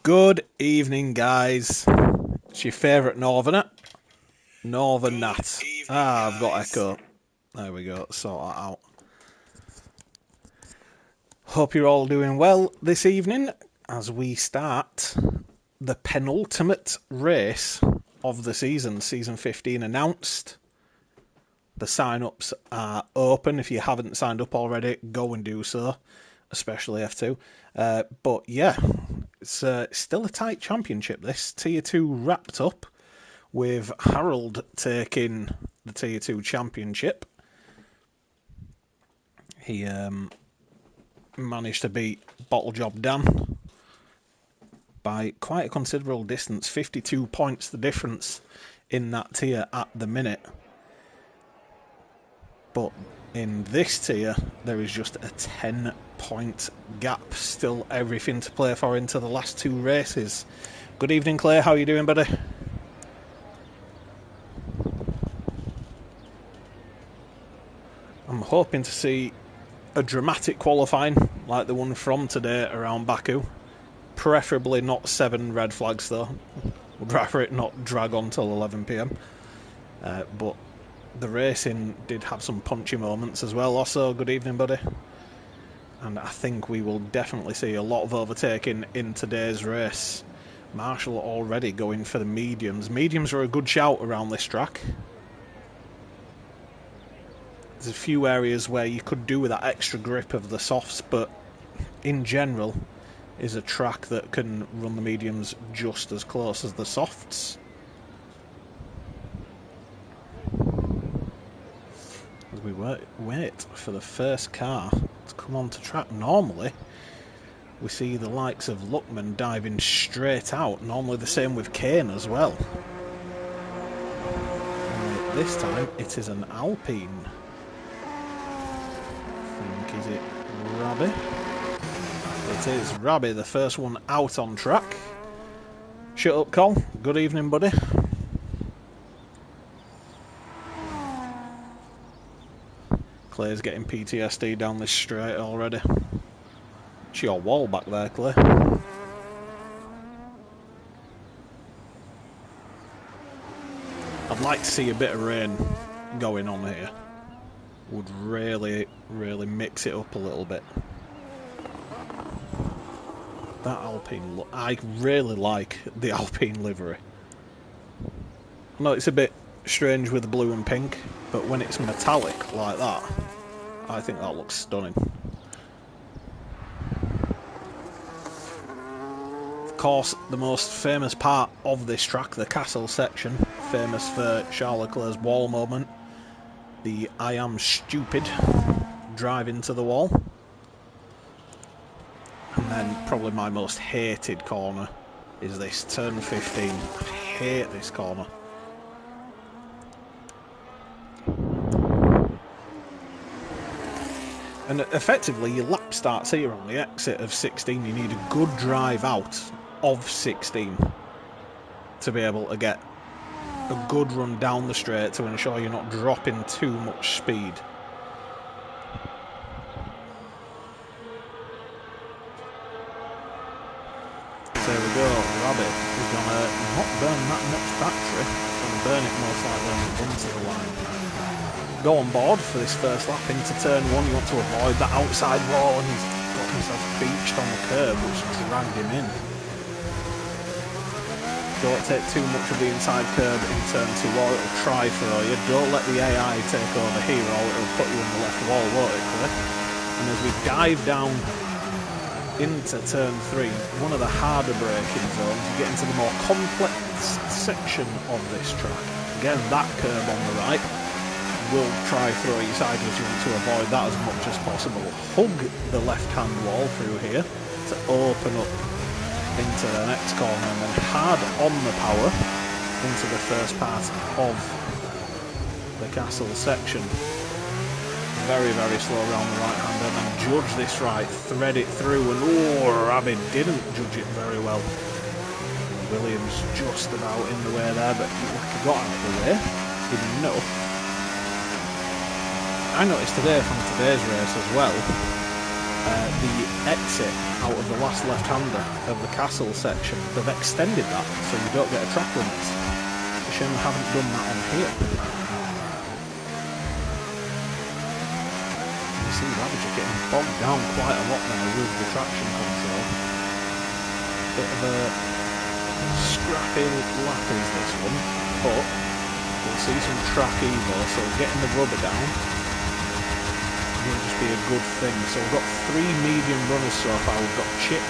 Good evening, guys. It's your favourite Northerner, Northern Nat. I've got echo. There we go, sort that out. Hope you're all doing well this evening as we start the penultimate race of the season. Season 15 announced. The sign-ups are open. If you haven't signed up already, go and do so, especially F2. But yeah, it's still a tight championship, this. Tier 2 wrapped up with Harold taking the Tier 2 championship. He managed to beat Bottle Job Dan by quite a considerable distance. 52 points the difference in that tier at the minute. But in this tier, there is just a 10-point gap. Still everything to play for into the last two races. Good evening, Clay. How are you doing, buddy? I'm hoping to see a dramatic qualifying like the one from today around Baku. Preferably not 7 red flags, though. Would rather it not drag on till 11 PM. But the racing did have some punchy moments as well. Also, good evening, buddy. And I think we will definitely see a lot of overtaking in today's race. Marshall already going for the mediums. Mediums are a good shout around this track. There's a few areas where you could do with that extra grip of the softs, but in general is a track that can run the mediums just as close as the softs. As we wait for the first car to come onto track. Normally we see the likes of Luckman diving straight out, normally the same with Kane as well. And this time it is an Alpine. I think, is it Rabi? It is Rabi, the first one out on track. Shut up, Col. Good evening, buddy. Clay's getting PTSD down this straight already. It's your wall back there, Clay. I'd like to see a bit of rain going on here. Would really mix it up a little bit. That Alpine look, I really like the Alpine livery. I know it's a bit strange with the blue and pink, but when it's metallic like that, I think that looks stunning. Of course, the most famous part of this track, the castle section, famous for Charles Leclerc's wall moment, the I am stupid drive into the wall. And then probably my most hated corner is this turn 15. I hate this corner. And effectively your lap starts here on the exit of 16. You need a good drive out of 16 to be able to get a good run down the straight to ensure you're not dropping too much speed. So there we go, Rabbit is going to not burn that much battery, going to burn it most likely on the run to the line. Go on board for this first lap into turn 1. You want to avoid that outside wall, and he's got himself beached on the curb, which dragged him in. Don't take too much of the inside curb in turn 2 or it'll try throw you. Don't let the AI take over here or it'll put you in the left wall, won't it, Cliff? And as we dive down into turn 3, one of the harder braking zones, you get into the more complex section of this track. Again, that curb on the right will try throw you sideways. You want to avoid that as much as possible. Hug the left-hand wall through here to open up into the next corner, and then hard on the power into the first part of the castle section. Very slow around the right hand, and then judge this right, thread it through, and oh, Rabbit didn't judge it very well. Williams just about in the way there, but he got out of the way. He didn't know. I noticed today from today's race as well the exit out of the last left-hander of the castle section. They've extended that so you don't get a track limit. It's a shame they haven't done that on here. You see Ravage are getting bogged down quite a lot now with the traction control. Bit of a scrappy lap is this one, but we'll see some track evo, so getting the rubber down will just be a good thing. So we've got 3 medium runners so far. We've got Chip,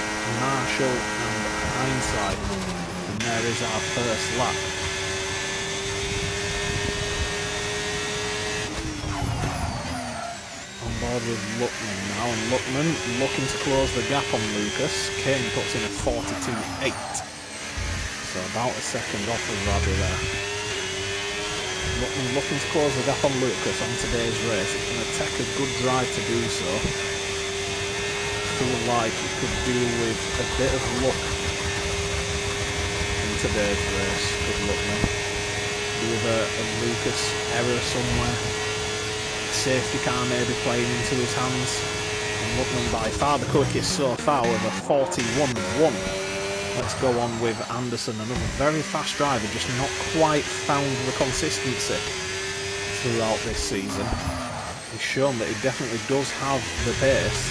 Marshall and Hindsight, and there is our first lap. On board with Luckman now, and Luckman looking to close the gap on Lucas. Kane puts in a 42.8, so about a second off of Robbie there. Looking to close the gap on Lucas on today's race. It's going to take a good drive to do so. I feel like it could do with a bit of luck in today's race. Good luck, man. With a Lucas error somewhere. Safety car maybe playing into his hands. And Luckman by far the quickest so far with a 41.1. Let's go on with Anderson, another very fast driver, just not quite found the consistency throughout this season. He's shown that he definitely does have the pace.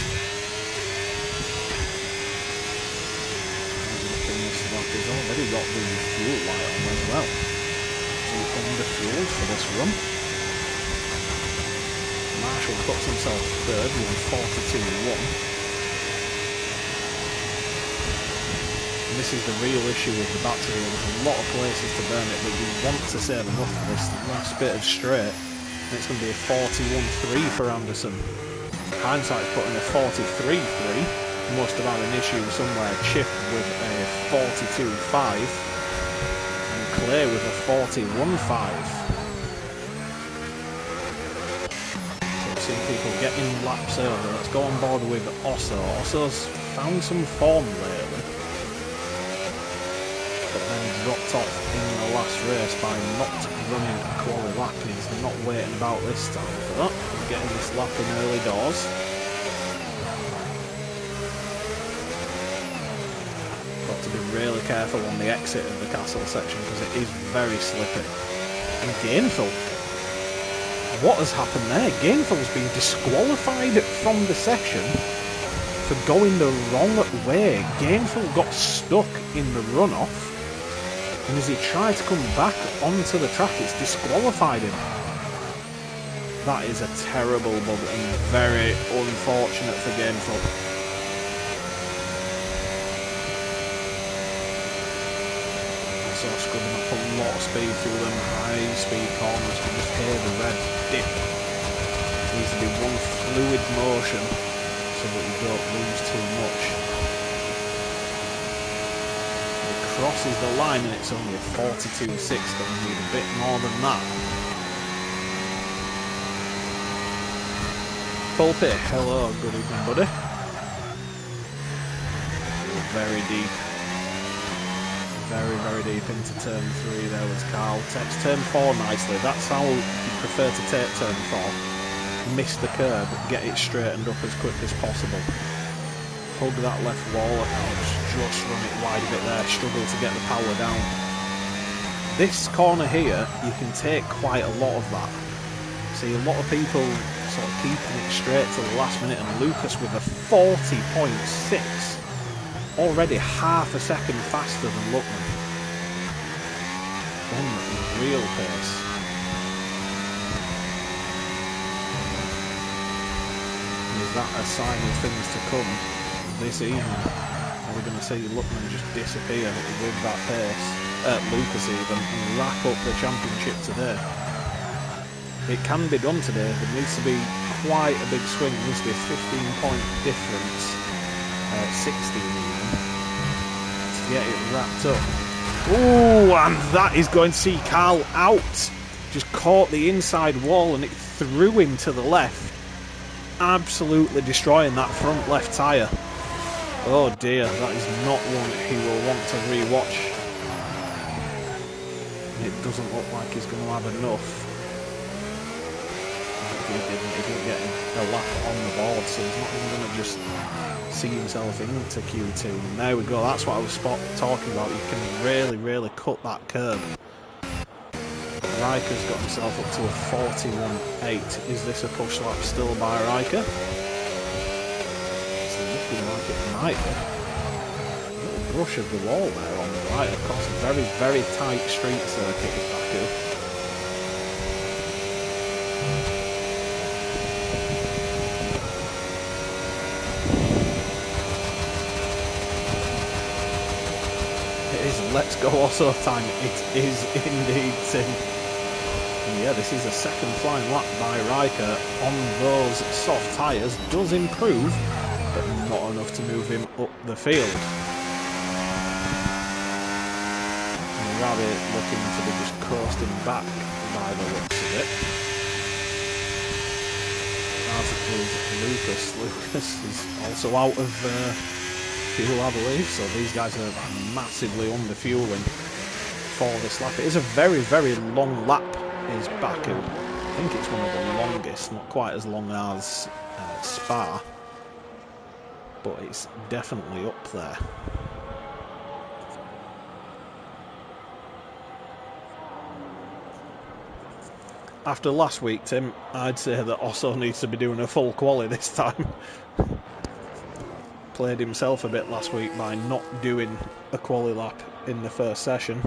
This lap, he's already got the fuel light on as well. So under-fueled for this run. Marshall puts himself third with 42.1. This is the real issue with the battery. There's a lot of places to burn it, but you want to save enough for this last bit of straight. And it's going to be a 41.3 for Anderson. Hindsight's putting a 43.3. Must have had an issue somewhere. Chip with a 42.5. And Clay with a 41.5. So we've seen people getting laps over. Let's go on board with Osso. Osso's found some form lately, but then dropped off in the last race by not running a quality lap. He's not waiting about this time for that. He's getting this lap in early doors. Got to be really careful on the exit of the castle section because it is very slippy. And Gainful, what has happened there? Gainful's been disqualified from the section for going the wrong way. Gainful got stuck in the runoff, and as he tried to come back onto the track, it's disqualified him. That is a terrible bug and very unfortunate for Gainful. So scrubbing up a lot of speed through them high speed corners to just hear the red dip. It needs to be one fluid motion so that you don't lose too much. Crosses the line and it's only a 42.6, going to need a bit more than that. Pulpit, hello, good evening buddy. Very deep. Very deep into turn 3 there was Carl. Takes turn 4 nicely, that's how you prefer to take turn 4. Miss the curb, get it straightened up as quick as possible. Hug that left wall, just run it wide a bit there, struggle to get the power down. This corner here, you can take quite a lot of that. See a lot of people sort of keeping it straight to the last minute, and Lucas with a 40.6, already half a second faster than Luckman. Unreal pace. Is that a sign of things to come this evening? Are we going to see Luckman just disappear with that pace? Lucas even, and wrap up the championship today. It can be done today. There needs to be quite a big swing. There needs to be a 15-point difference, 16 even, to get it wrapped up. Oh, and that is going to see Carl out. Just caught the inside wall and it threw him to the left. Absolutely destroying that front left tyre. Oh dear, that is not one he will want to re-watch. It doesn't look like he's going to have enough. he didn't get a lap on the board, so he's not even going to just see himself into Q2. And there we go, that's what I was talking about. You can really cut that curb. Riker's got himself up to a 41.8. Is this a push lap still by Riker? It's looking like it might be. A little brush of the wall there on the right. Of course, a very tight street circuit with Baku. Let's go also time. It is indeed Tim. And yeah, this is a second flying lap by Riker on those soft tyres. Does improve, but not enough to move him up the field. And Rabbit looking to be just coasting back by the looks of it. As is Lucas. Lucas is also out of fuel, I believe, so these guys are massively under fueling for this lap. It is a very long lap, is Baku. I think it's one of the longest, not quite as long as Spa, but it's definitely up there. After last week, Tim, I'd say that Osso needs to be doing a full quali this time. Played himself a bit last week by not doing a quali lap in the first session.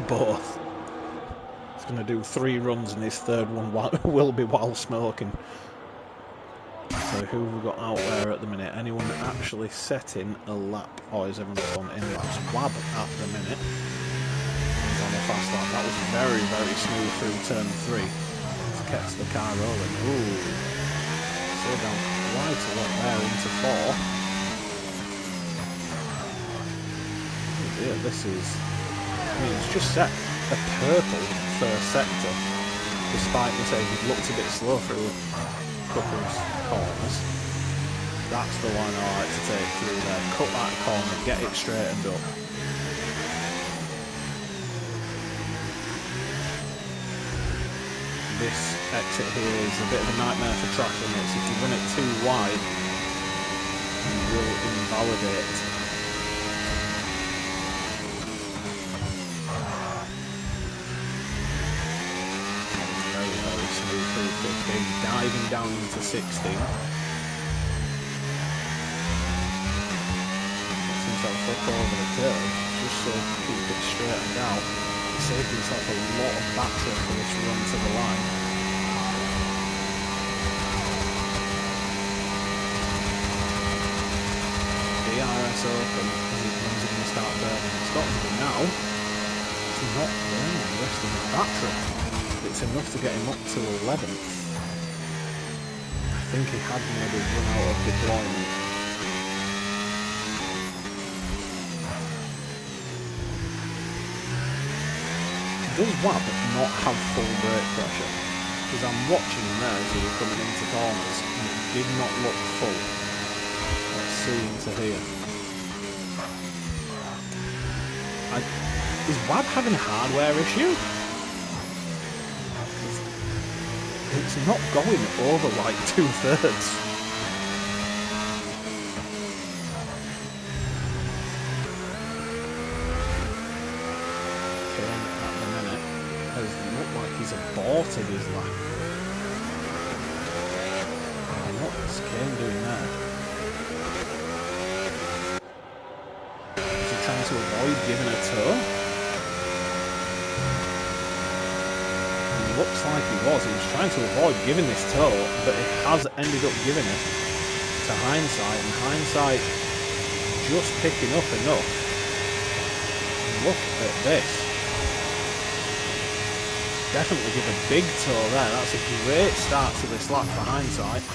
Both. He's going to do 3 runs and his third one will be while smoking. So who have we got out there at the minute? Anyone actually setting a lap? Or is everyone on in laps? Wab at the minute. He's on a fast lap. That was very smooth through turn 3. He's kept the car rolling. Ooh. Slow down quite a lot there into 4. Oh dear, this is... I mean, it's just set a purple first sector, despite me saying it looked a bit slow through a couple of corners. That's the one I like to take through there. Cut that corner, get it straightened up. This exit here is a bit of a nightmare for track limits. If you run it too wide, you will invalidate. Very smooth through 15, diving down into 16. Gets himself up over the curve, just so he can keep it straightened out. Saved himself a lot of battery for this run to the line. DRS open as it runs in and start burning. It's got to be now. It's not burning the rest of the battery. It's enough to get him up to 11th. I think he had maybe run out of deployment. Does Wab not have full brake pressure? Because I'm watching him there as he was coming into corners and it did not look full. Let's see into here. Is Wab having a hardware issue? It's not going over like 2/3. He's aborted his lap. What's Kane doing there? Is he trying to avoid giving a tow? It looks like he was. He was trying to avoid giving this tow, but he has ended up giving it to Hindsight, and Hindsight just picking up enough. Look at this. Definitely give a big tow there. That's a great start to this lap for Hindsight.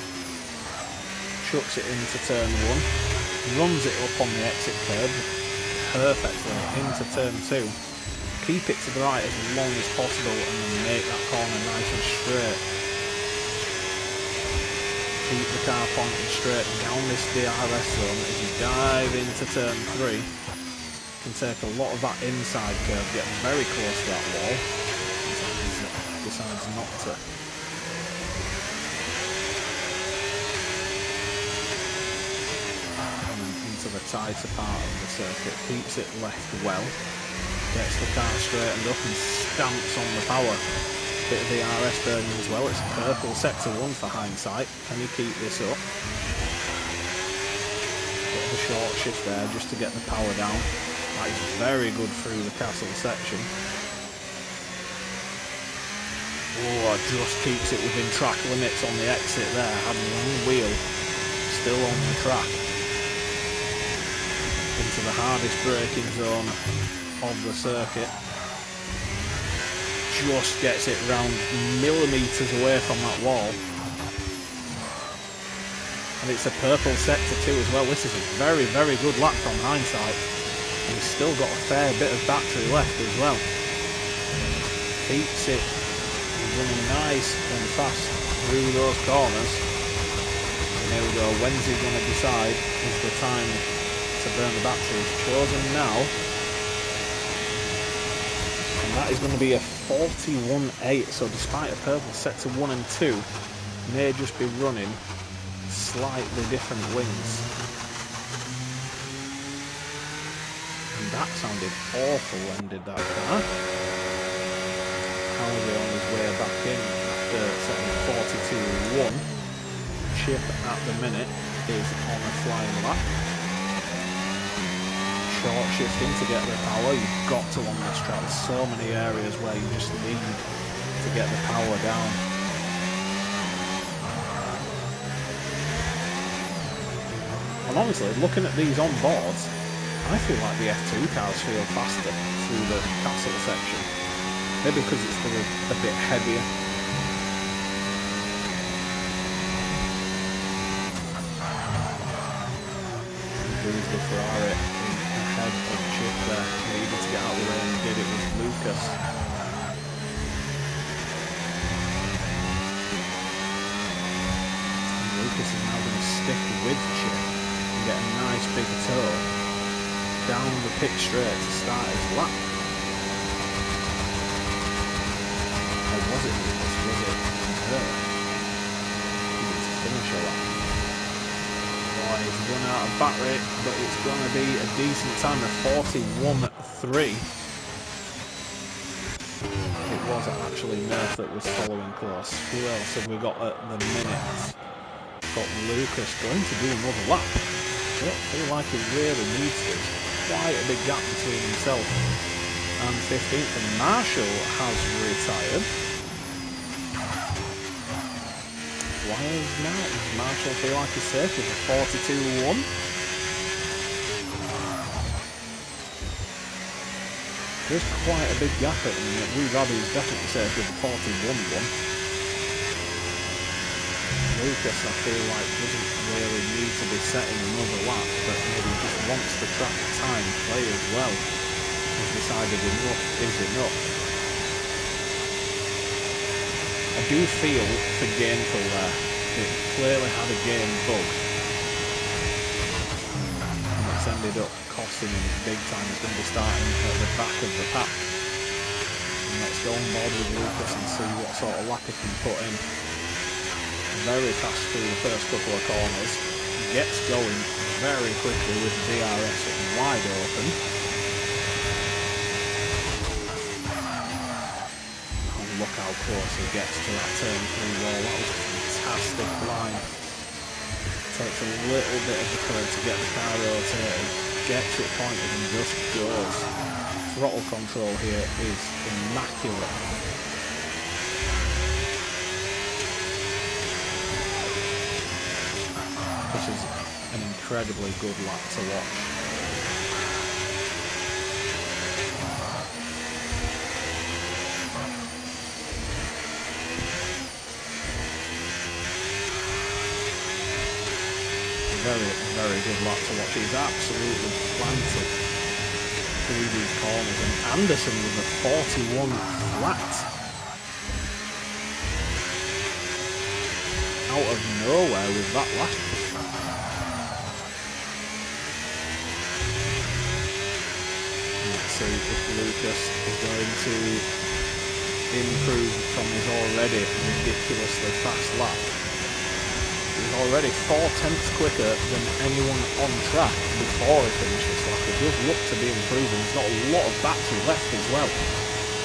Chucks it into turn 1. Runs it up on the exit curb perfectly into turn 2. Keep it to the right as long as possible and then make that corner nice and straight. Keep the car pointing straight down this DRS zone as you dive into turn 3. Can take a lot of that inside curve, get very close to that wall. centre. And then into the tighter part of the circuit, keeps it left well, gets the car straightened up and stamps on the power. Bit of the RS burning as well. It's purple sector 1 for hindsight. Can he keep this up? Bit of a short shift there just to get the power down. That is very good through the castle section. Oh, just keeps it within track limits on the exit there. Had one wheel still on the track. Into the hardest braking zone of the circuit. Just gets it round millimetres away from that wall. And it's a purple sector 2 as well. This is a very, very good lap from hindsight. And he's still got a fair bit of battery left as well. Keeps it running nice and fast through those corners. And here we go. When's he going to decide is the time to burn the battery? He's chosen now. And that is going to be a 41.8. So despite a purple sector 1 and 2, may just be running slightly different wings. And that sounded awful when did that car. How's on his way back in after setting 42.1. Chip at the minute is on a flying lap. Short shifting to get the power. You've got to on this track. There's so many areas where you just need to get the power down. And honestly, looking at these on boards, I feel like the F2 cars feel faster through the castle section. Maybe because it's a bit heavier. Lose the Ferrari ahead of Chip there. Needed to get out of the way and did it with Lucas. And Lucas is now going to stick with Chip and get a nice big toe down the pit straight to start his lap. Or was it Lucas? Was it her? He needs to finish a lap. Oh, he's run out of battery, but it's going to be a decent time of 41.3. It was actually Murph that was following close. Who else have we got at the minute? Got Lucas going to do another lap. I don't feel like he really needs to. Quite a big gap between himself and 15th, and Marshall has retired. Why is now? Does Marshall feel like he's safe with a 42.1? There's quite a big gap at the minute. Wu Robbie is definitely safe with a 41.1. Lucas, I feel like, doesn't really need to be setting another lap, but maybe just wants the track time play as well. He's decided enough is enough. I do feel for Gainful there, it clearly had a game bug. And it's ended up costing him big time. He's going to be starting at the back of the pack. And let's go on board with Lucas and see what sort of lap he can put in. Very fast through the first couple of corners. Gets going very quickly with the DRS wide open. And look how close he gets to that turn 3 wall. That was a fantastic line. Takes a little bit of the curve to get the car rotated. Gets it pointed and just goes. Throttle control here is immaculate. This is an incredibly good lap to watch. Very good lap to watch. He's absolutely planted through these corners, and Anderson with a 41 flat. Out of nowhere with that lap. Let's see if Lucas is going to improved from his already ridiculously fast lap. He's already 4 tenths quicker than anyone on track before he finished this lap. It does look to be improving. He's got a lot of battery left as well.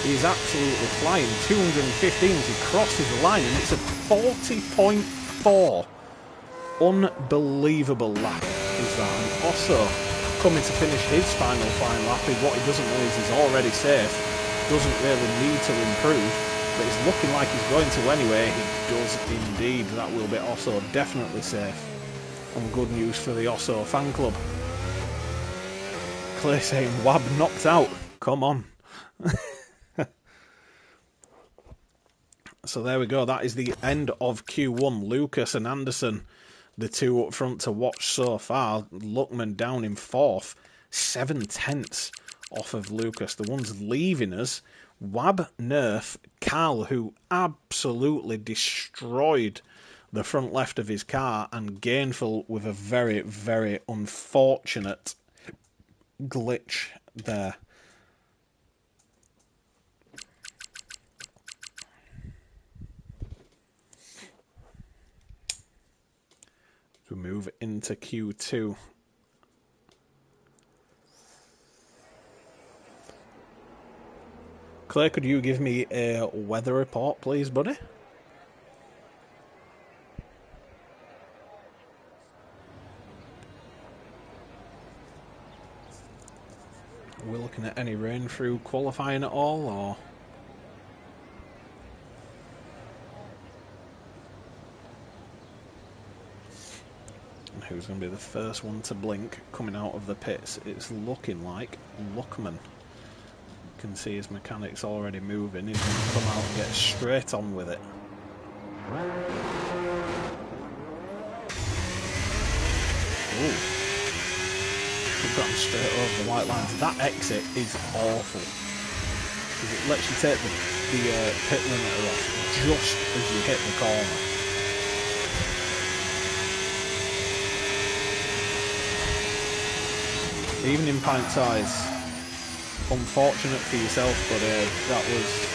He's absolutely flying. 215 as he crosses the line, and it's a 40.4. Unbelievable lap is that. And also, coming to finish his final lap, what he doesn't know is he's already safe. Doesn't really need to improve, but it's looking like he's going to anyway. He does indeed. That will be also definitely safe. And good news for the Osso fan club. Clay saying, Wab knocked out. Come on. So there we go. That is the end of Q1. Lucas and Anderson, the two up front to watch so far. Luckman down in 4th. 7 tenths off of Lucas. The ones leaving us, Wab, Nerf, Carl, who absolutely destroyed the front left of his car, and Gainful with a very, very unfortunate glitch there. We move into Q2. Claire, could you give me a weather report, please, buddy? Are we looking at any rain through qualifying at all, or...? Who's going to be the first one to blink coming out of the pits? It's looking like Luckman. You can see his mechanics already moving. He's going to come out and get straight on with it. Ooh. We've gotten straight over the white lines. That exit is awful. Because it lets you take the pit limiter off just as you hit the corner. Even in pint size, unfortunate for yourself, but that was,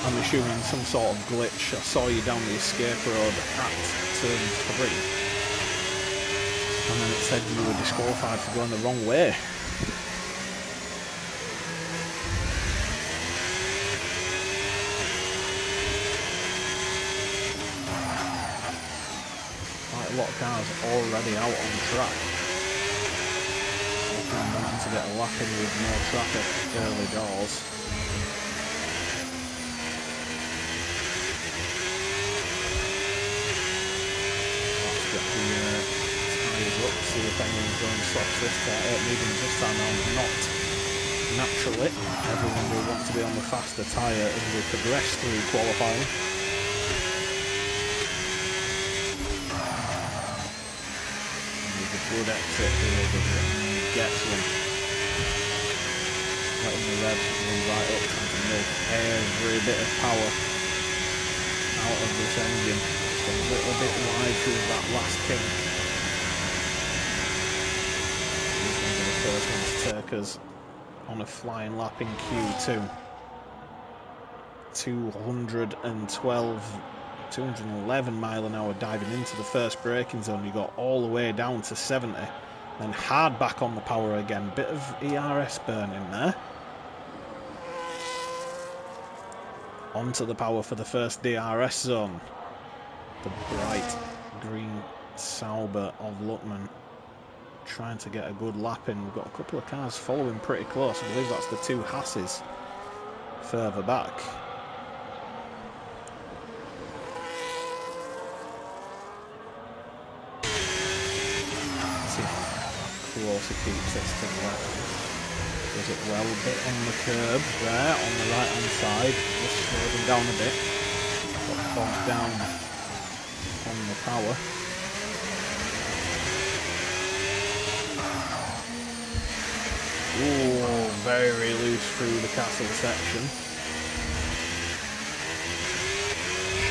I'm assuming, some sort of glitch. I saw you down the escape road at turn 3, and then it said you were disqualified for going the wrong way. Quite a lot of cars already out on track. I'm wanting to get a lap in with no traffic early doors. Let's get the tyres up, see if anyone's going soft medium this time round. Not naturally. Everyone will want to be on the faster tyre as we progress through qualifying. There's a good exit here. Gets one. Letting the red run right up, trying to milk every bit of power out of this engine. Just a little bit wide through that last kink. He's going to be the first one to take us on a flying lap in Q2. 211 mile an hour diving into the first braking zone. You got all the way down to 70. Then hard back on the power again. Bit of ERS burn in there. Onto the power for the first DRS zone. The bright green Sauber of Luckman. Trying to get a good lap in. We've got a couple of cars following pretty close. I believe that's the two Hasses further back. Closer keeps this to the left. Does it well, a bit on the curb there, on the right hand side. Just slow them down a bit. Got bogged down on the power. Ooh, very loose through the castle section.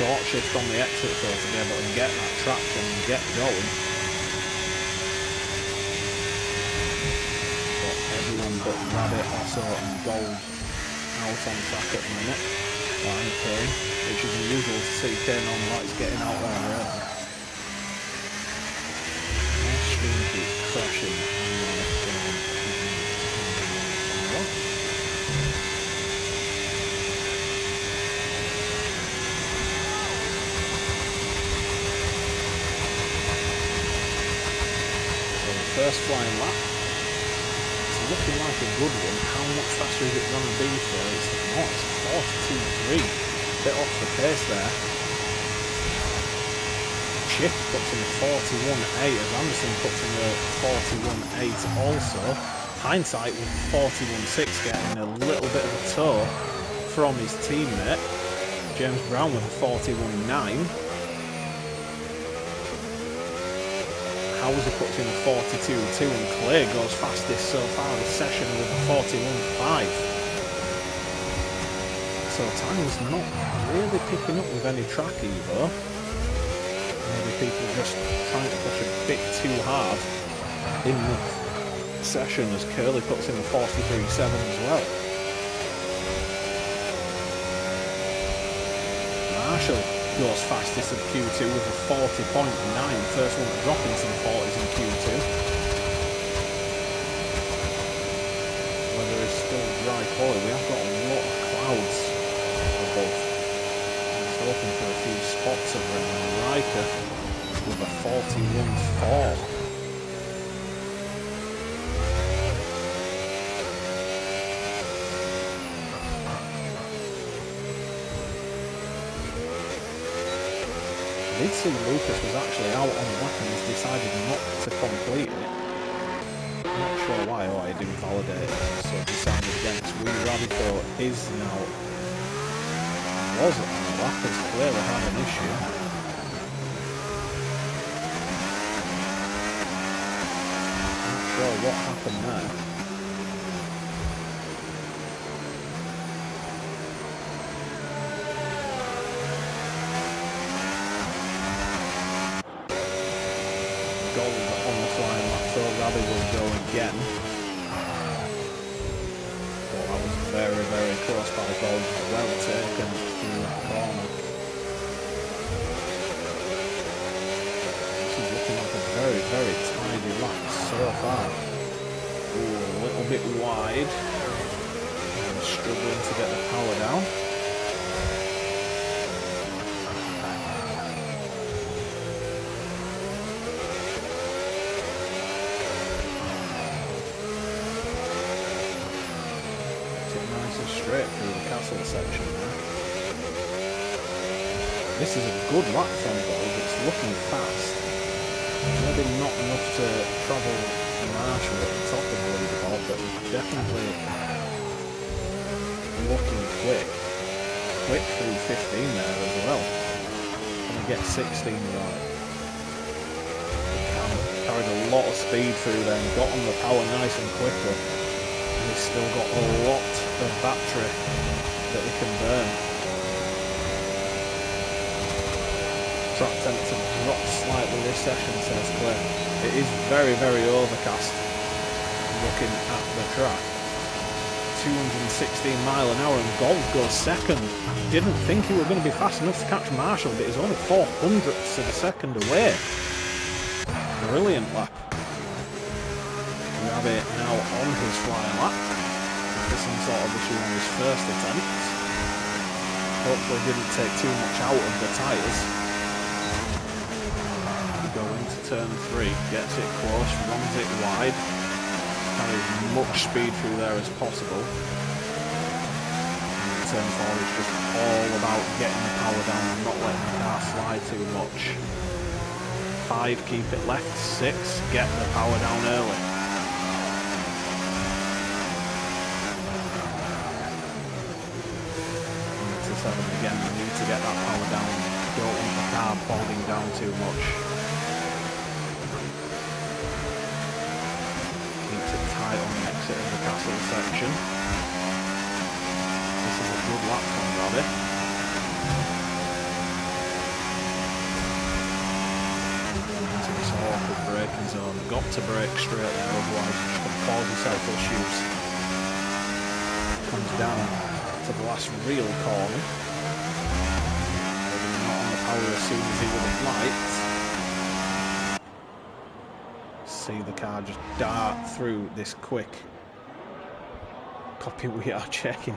Short shift on the exit though to be able to get that traction and get going. Everyone but Rabbit, Osso and Gold out on track at the minute. Fine, Kane, which is unusual to see Kane on lights getting out there early. My screen keeps crashing. So the first flying lap. Looking like a good one. How much faster is it going to be for? It's not. It's 42.3. Bit off the pace there. Chip puts in a 41.8 as Anderson puts in a 41.8 also. Hindsight with 41.6 getting a little bit of a toe from his teammate. James Brown with a 41.9. Hauser puts in a 42.2 and Clay goes fastest so far this session with a 41.5. So time's not really picking up with any track either. Maybe people just trying to push a bit too hard in the session as Curley puts in a 43.7 as well. Marshall goes fastest of Q2 with a 40.9, first one to drop into the 40s in Q2. Weather is still dry quality, we have got a lot of clouds above. I was hoping for a few spots of rain, and Riker with a 41.4. I did see Lucas was actually out on the lap and he's decided not to complete it. I'm not sure why, or I didn't validate it, so decided against. We Radiko is now, was on the lap, has clearly had an issue. Not sure what happened there. On the flying lap, so Rabi will go again. But that was very, very close by Gold. Well taken through that corner. This is looking like a very, very tidy lap so far. Ooh, a little bit wide. And struggling to get the power down. Straight through the castle section there. This is a good lap from Gold, it's looking fast. Maybe not enough to travel Marshall at the top of the leaderboard, but definitely looking quick. Quick through 15 there as well. Gonna get 16 right. Carried a lot of speed through there and got on the power nice and quickly. He's still got a lot of battery that he can burn. Track temperature dropped slightly this session, says Claire. It is very, very overcast looking at the track. 216 mile an hour and Gold goes second. Didn't think he was going to be fast enough to catch Marshall, but he's only 400ths of a second away. Brilliant lap. We have it now on his flying lap. There's some sort of issue on his first attempt. Hopefully didn't take too much out of the tyres. Go into turn 3, gets it close, runs it wide. Carries as much speed through there as possible. And turn 4 is just all about getting the power down and not letting the car fly too much. 5, keep it left. 6, get the power down early. Into 7 again, we need to get that power down. Don't want the car folding down too much. Keeps it tight on the exit of the castle section. This is a good lap from Robbie. Into this awkward braking zone. Got to brake straight there, otherwise you just going to cause yourself issues. Comes down to the last real corner. power as soon as he would have liked. See the car just dart through this quick. Copy, we are checking.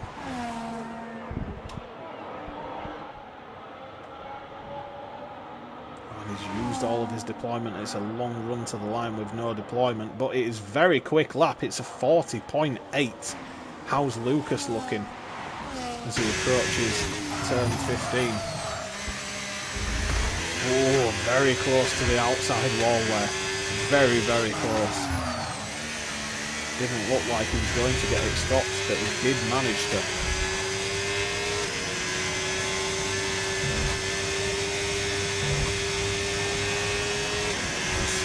He's used all of his deployment. It's a long run to the line with no deployment, but it is very quick lap. It's a 40.8. How's Lucas looking as he approaches turn 15? Oh, very close to the outside wall there. Very, very close. Didn't look like he was going to get it stopped, but he did manage to.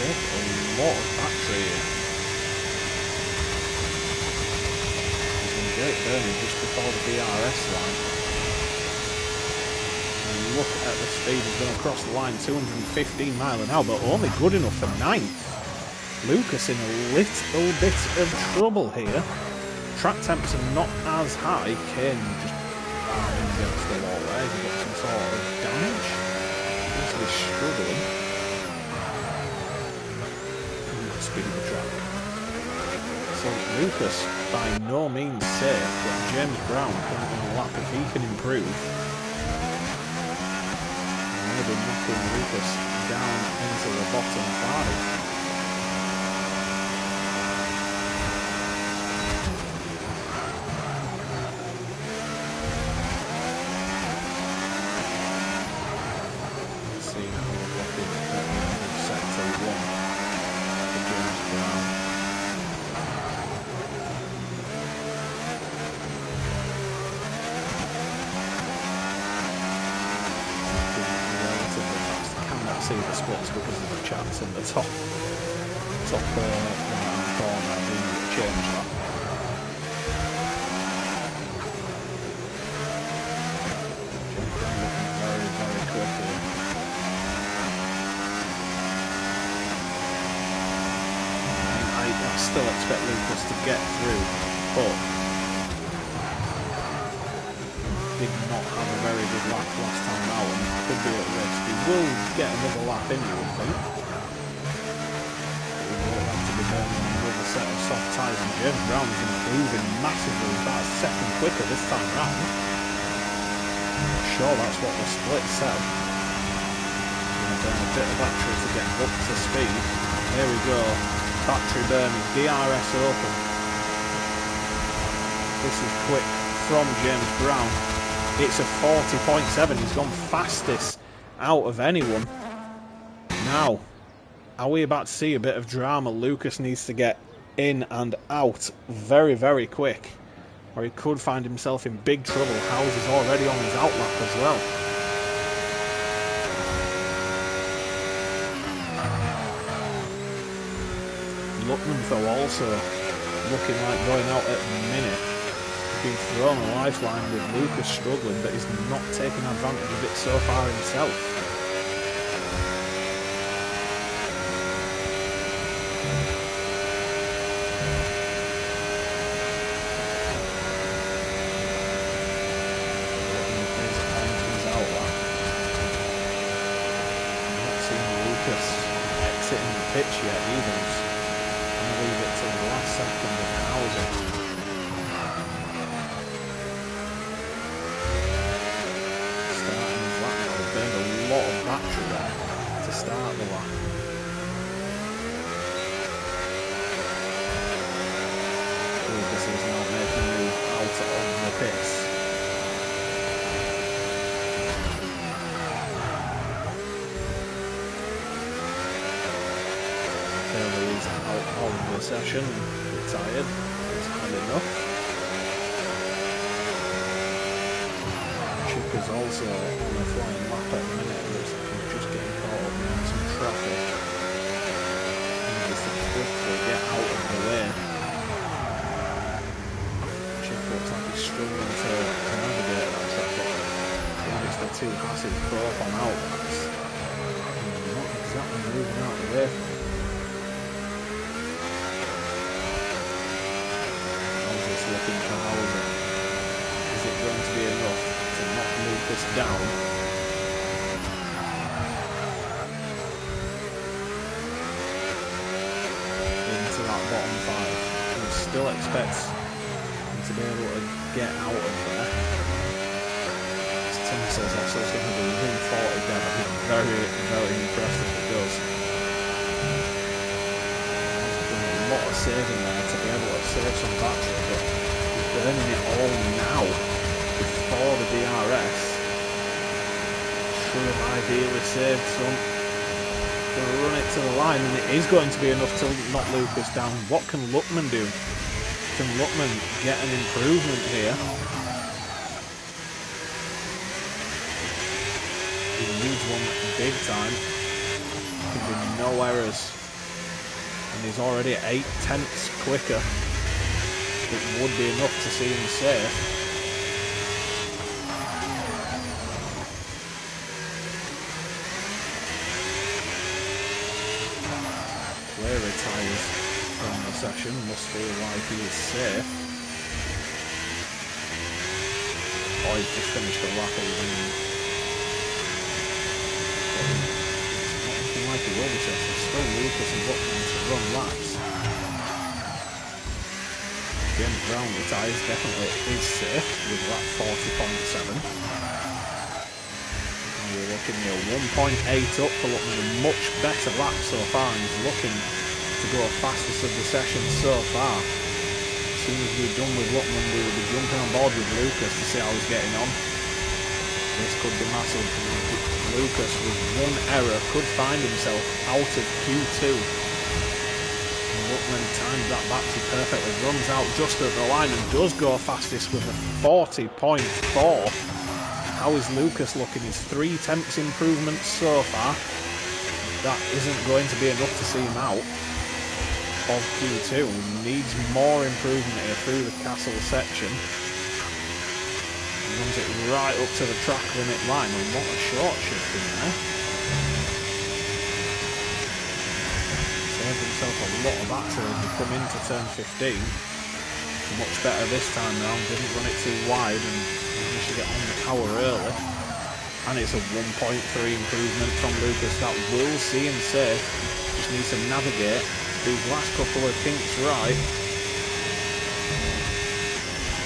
A lot of battery here. He's in great burning just before the DRS line. And look at the speed he's going to cross the line, 215 miles an hour, but only good enough for 9th. Lucas in a little bit of trouble here. Track temps are not as high. Kane just against the wall there. He's got some sort of damage. Seems to be struggling. Speed of the track. So Lucas by no means safe, but James Brown coming on the lap. If he can improve, maybe knocking Lucas down into the bottom 5. Let's see how we're looking at sector 1. James Brown. Relatively fast. I cannot see the splits because of the chance in the top right-hand corner of the change lap. James Brown looking very, very quick here. I still expect Lucas to get through, but did not have a very good lap last time out and could be at risk. He will get another lap in, I would think. But we will have to be burning another set of soft tyres, and James Brown is improving massively. He's about a second quicker this time round. I'm sure that's what the split said. Going to burn a bit of battery to get up to speed. Here we go. Battery burning, DRS open. This is quick from James Brown. It's a 40.7. He's gone fastest out of anyone. Now, are we about to see a bit of drama? Lucas needs to get in and out very, very quick, or he could find himself in big trouble. Howes is already on his outlap as well. Luckman though also looking like going out at the minute. He's been thrown a lifeline with Lucas struggling, but he's not taking advantage of it so far himself. Exiting the pitch yet either. I'm going to leave it till the last second of the housing. Starting his lap now, he burned a lot of battery there to start the lap. Lucas is now making a move out of the pits. He's out of the session, retired, he's had enough. Chip is also on a flying lap at the minute, looks like he's just getting caught up in some traffic. He needs to quickly get out of the way. Chip looks like he's struggling to navigate that traffic. It's the two passes both on outlaps. Not exactly moving out of the way from him. Looking for Hauser. Is it going to be enough to knock Lucas down? still expect him to be able to get out of there. As Tim says, also it's going to be within 40 dead. I'd be very, very impressed if it does. He's done a lot of saving there to be able to save some battery, but he's burning it all now before the DRS. Should have ideally saved some. Going to run it to the line, and it is going to be enough to knock Lucas down. What can Luckman do? Can Luckman get an improvement here? He needs one big time. There can be no errors. And he's already 8/10 quicker. It would be enough to see him safe. Clear retires from the session, must feel like he is safe. Oh, he's just finished a lap even. It's not looking like he will be safe. There's still Lucas and Luckman to run laps. James Brown retires, definitely is safe with lap 40.7. We're looking here 1.8 up for Luckman, a much better lap so far, and he's looking to go fastest of the session so far. As soon as we're done with Luckman, we will be jumping on board with Lucas to see how he's getting on. This could be massive. Lucas, with one error, could find himself out of Q2. And Luckman times that battery perfectly, runs out just at the line and does go fastest with a 40.4. How is Lucas looking? His 3/10 improvement so far. That isn't going to be enough to see him out of Q2. He needs more improvement here through the castle section. He runs it right up to the track limit line. A lot of short shift in there. Saved himself a lot of battery as we come into turn 15. Much better this time round. Didn't run it too wide and managed to get on the power early. And it's a 1.3 improvement from Lucas. That will see him safe. Just needs to navigate these last couple of kinks right.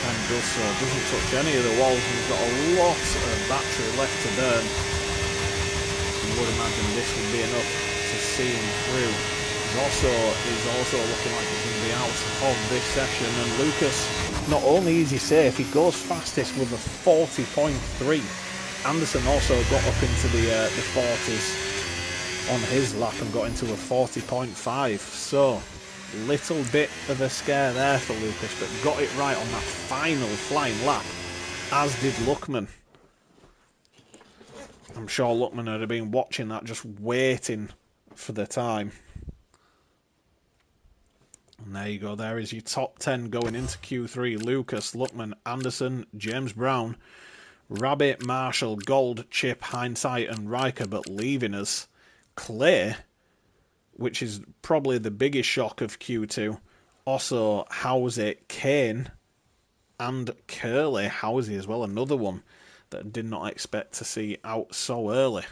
And does so. Doesn't touch any of the walls. And he's got a lot of battery left to burn. You would imagine this would be enough to see him through. He's also looking like he's going to be out of this session. And Lucas, not only is he safe, he goes fastest with a 40.3. Anderson also got up into the 40s on his lap and got into a 40.5. So, little bit of a scare there for Lucas, but got it right on that final flying lap, as did Luckman. I'm sure Luckman would have been watching that, just waiting for the time. And there you go, there is your top 10 going into Q3. Lucas, Luckman, Anderson, James Brown, Rabbit, Marshall, Gold, Chip, Hindsight and Riker, but leaving us Clay, which is probably the biggest shock of Q2. Also, Howsey, Kane and Curly. Howsey as well, another one that I did not expect to see out so early.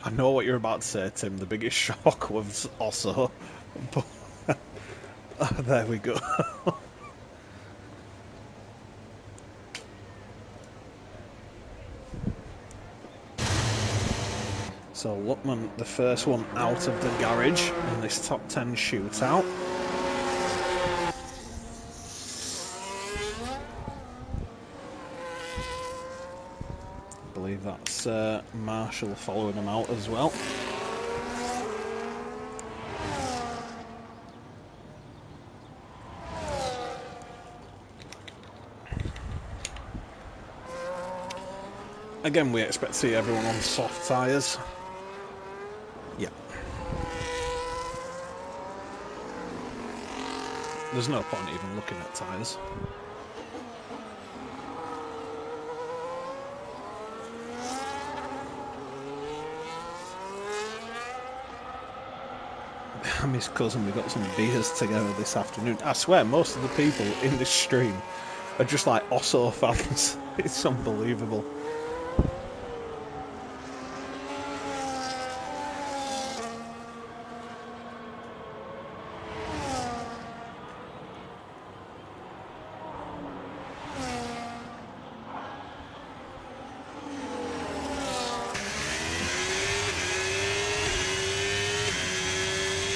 I know what you're about to say, Tim. The biggest shock was also... But there we go. So Luckman, the first one out of the garage in this top 10 shootout. I believe that's Marshall following him out as well. Again, we expect to see everyone on soft tyres. Yeah. There's no point even looking at tyres. I'm his cousin. We got some beers together this afternoon. I swear, most of the people in this stream are just like Osso fans. It's unbelievable.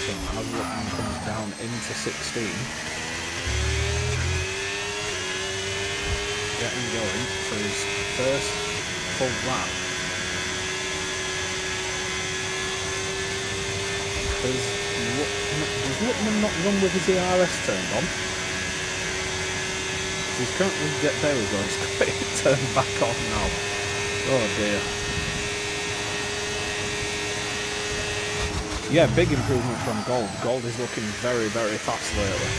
So as Lutman comes down into 16, getting going for his first full lap. Does Lutman not run with his ERS turned on? He's currently there we go, he's got it turned back on now. Oh dear. Yeah, big improvement from Gold. Gold is looking very, very fast lately.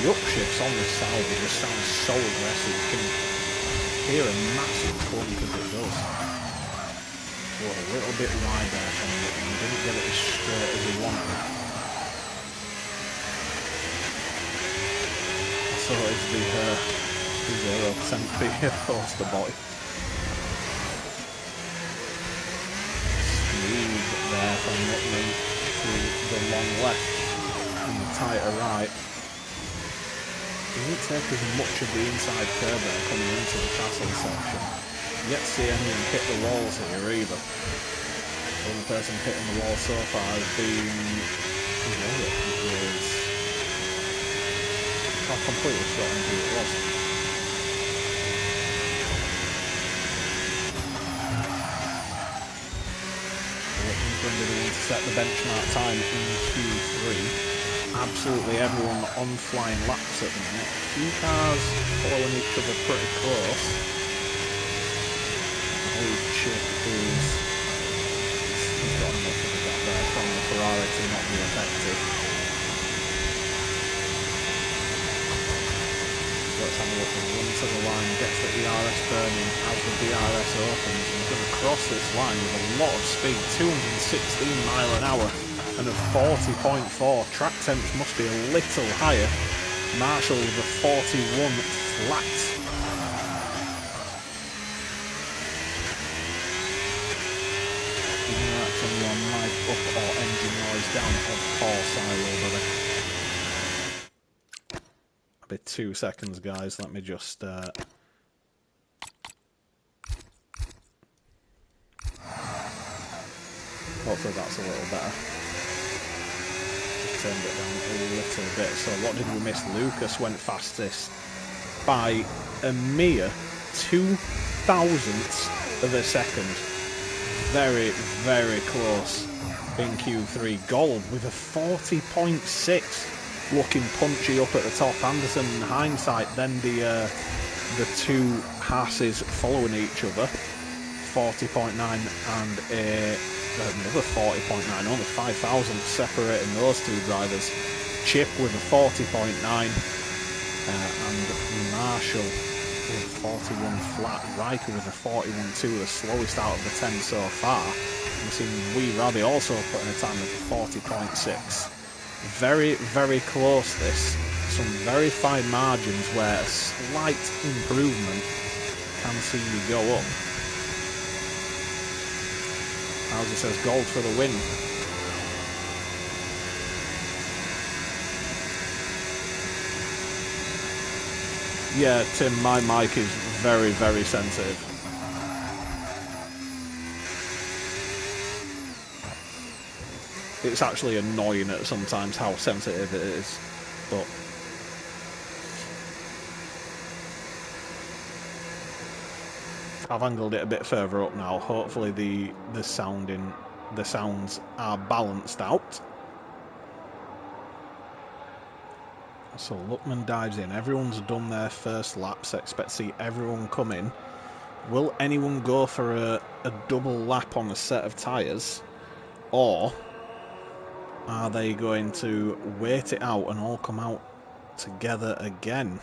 The upshifts on this side, it just sounds so aggressive. You can hear a massive clunk as it does. So a little bit wide there from it, and he didn't get it as straight as he wanted. So is the 0% beer poster boy. Smooth there from Lutman through the long left and the tighter right. Doesn't take as much of the inside curve there coming into the castle section. Yet to see anyone hit the walls here either. The only person hitting the wall so far has been... It was... I've completely forgotten who it was. Lutman's going to be able to set the benchmark time in Q3. Absolutely everyone on flying laps at the minute. A few cars following each other pretty close. Old Chip is... He's got enough of that there from the Ferrari to not be effective. Let's have a look and run to the line, gets the ERS burning as the DRS opens, and going to cross this line with a lot of speed, 216 mile an hour and a 40.4. Track temps must be a little higher. Marshall with a 41 flat. Even though that's on your mic up or engine noise down, of course I will, brother. 2 seconds, guys. Let me just hopefully that's a little better. Just turned it down a little bit. So what did we miss? Lucas went fastest by a mere 0.002 of a second. Very, very close in Q3. Gold with a 40.6. Looking punchy up at the top. Anderson in hindsight, then the two Haas's following each other, 40.9 and another 40.9, only 5,000 separating those two drivers. Chip with a 40.9 and Marshall with 41 flat. Riker with a 41.2, the slowest out of the 10 so far. We've seen Wee Robbie also putting a time of 40.6. Very, very close this. Some very fine margins where a slight improvement can see you go up. Howser says Gold for the win. Yeah, Tim, my mic is very, very sensitive. It's actually annoying at sometimes how sensitive it is, but I've angled it a bit further up now. Hopefully the sounds are balanced out. So Lutman dives in. Everyone's done their first laps. Expect to see everyone come in. Will anyone go for a double lap on a set of tyres, or are they going to wait it out and all come out together again?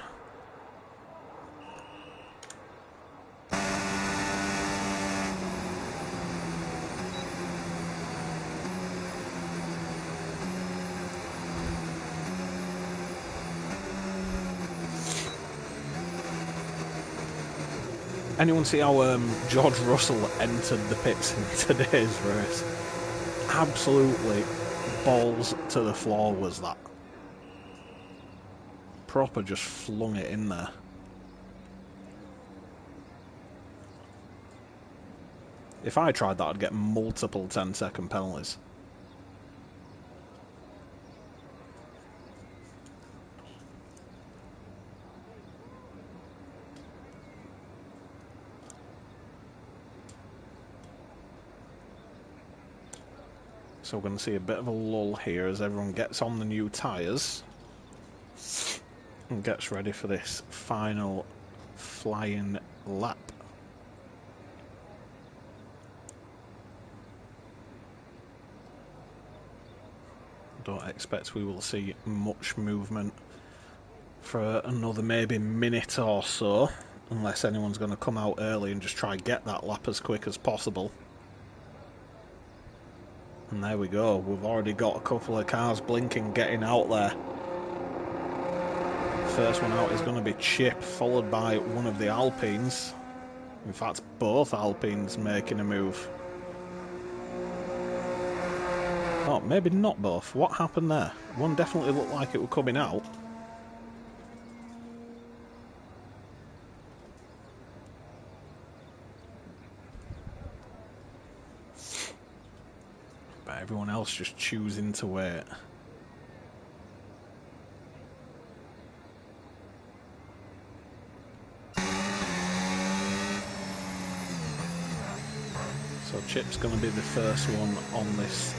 Anyone see how George Russell entered the pits in today's race? Absolutely balls to the floor was that. Proper just flung it in there. If I tried that, I'd get multiple 10-second penalties. So we're going to see a bit of a lull here as everyone gets on the new tyres and gets ready for this final flying lap. Don't expect we will see much movement for another maybe minute or so, unless anyone's going to come out early and just try and get that lap as quick as possible. And there we go, we've already got a couple of cars blinking, getting out there. First one out is going to be Chip, followed by one of the Alpines. In fact, both Alpines making a move. Oh, maybe not both. What happened there? One definitely looked like it was coming out. But everyone else just choosing to wait. So Chip's going to be the first one on this,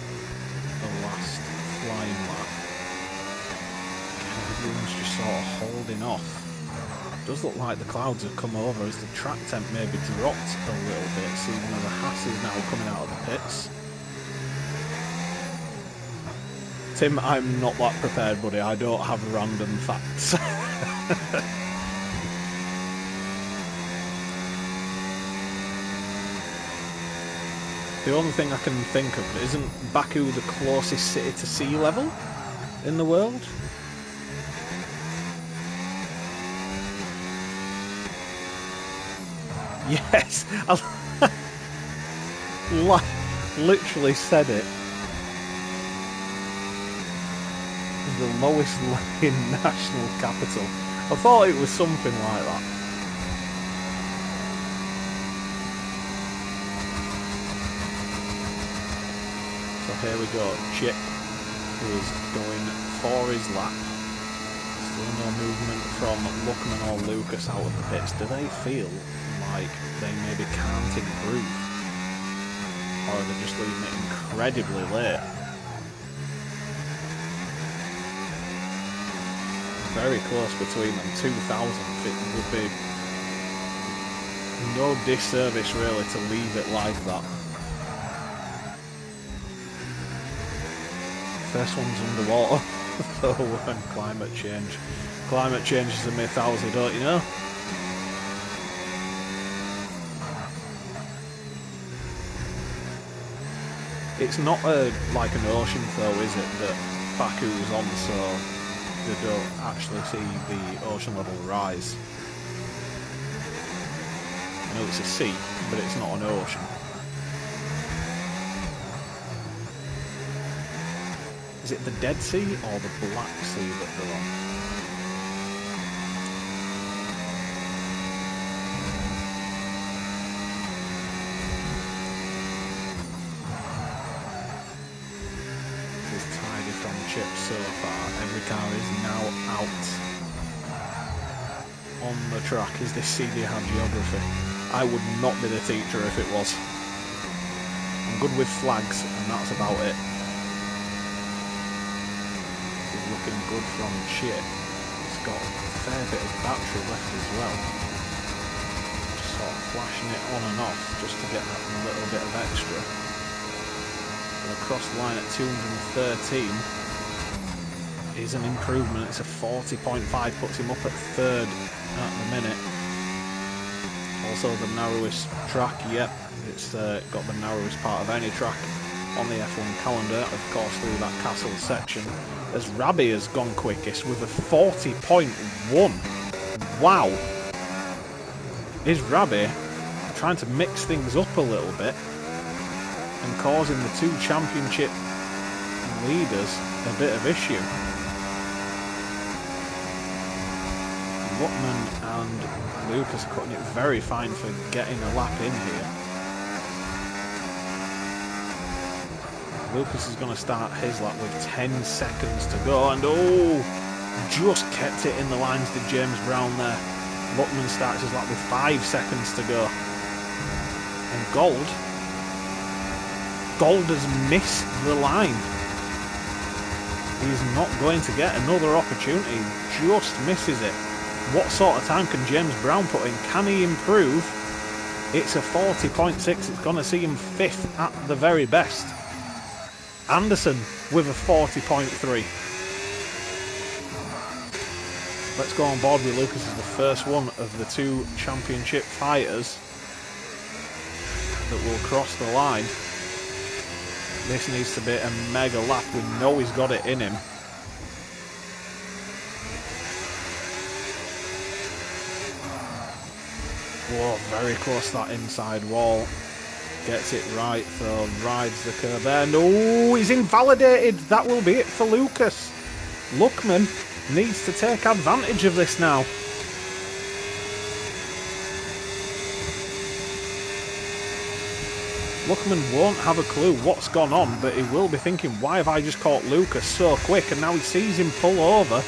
the last flying lap. And everyone's just sort of holding off. It does look like the clouds have come over as the track temp maybe dropped a little bit. See one of the Hasses now coming out of the pits. Tim, I'm not that prepared, buddy. I don't have random facts. The only thing I can think of, isn't Baku the closest city to sea level in the world? Yes, I literally said it. The lowest lying national capital. I thought it was something like that. So here we go. Chip is going for his lap. Still no movement from Luckman or Lucas out of the pits. Do they feel like they maybe can't improve? Or are they just leaving it incredibly late? Very close between them, 2,000th. It would be no disservice really to leave it like that. First one's underwater, though, climate change. Climate change is a myth, Owsley, don't you know? It's not like an ocean though, is it, that Baku's on, so they don't actually see the ocean level rise. I know it's a sea, but it's not an ocean. Is it the Dead Sea or the Black Sea that they're on? This is tidy from Chip so far. Every car is now out on the track. Is this CDR geography? I would not be the teacher if it was. I'm good with flags, and that's about it. Looking good from Chip. It's got a fair bit of battery left as well. Just sort of flashing it on and off just to get that little bit of extra. And across the line at 213 is an improvement. It's a 40.5, puts him up at third at the minute. Also the narrowest track, yep, it's got the narrowest part of any track on the F1 calendar, of course through that castle section, as Rabi has gone quickest with a 40.1. Wow! Is Rabi trying to mix things up a little bit and causing the two championship leaders a bit of issue. Luckman and Lucas are cutting it very fine for getting a lap in here. Lucas is going to start his lap with 10 seconds to go, and oh, just kept it in the lines to James Brown there. Luckman starts his lap with 5 seconds to go. And Gold has missed the line. He's not going to get another opportunity, just misses it. What sort of time can James Brown put in? Can he improve? It's a 40.6, it's going to see him 5th at the very best. Anderson with a 40.3. Let's go on board with Lucas as the first one of the two championship fighters that will cross the line. This needs to be a mega lap. We know he's got it in him. Whoa, very close to that inside wall. Gets it right though, rides the curve there. No, he's invalidated. That will be it for Lucas. Luckman needs to take advantage of this now. Luckman won't have a clue what's gone on, but he will be thinking, why have I just caught Lucas so quick? And now he sees him pull over.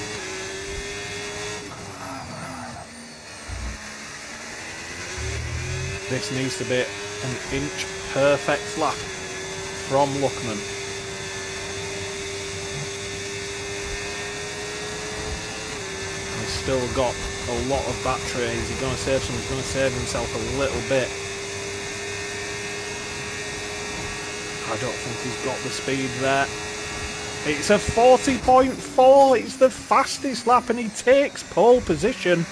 This needs to be an inch perfect lap from Luckman. He's still got a lot of battery. Is he going to save some? He's going to save himself a little bit. I don't think he's got the speed there. It's a 40.4. It's the fastest lap and he takes pole position.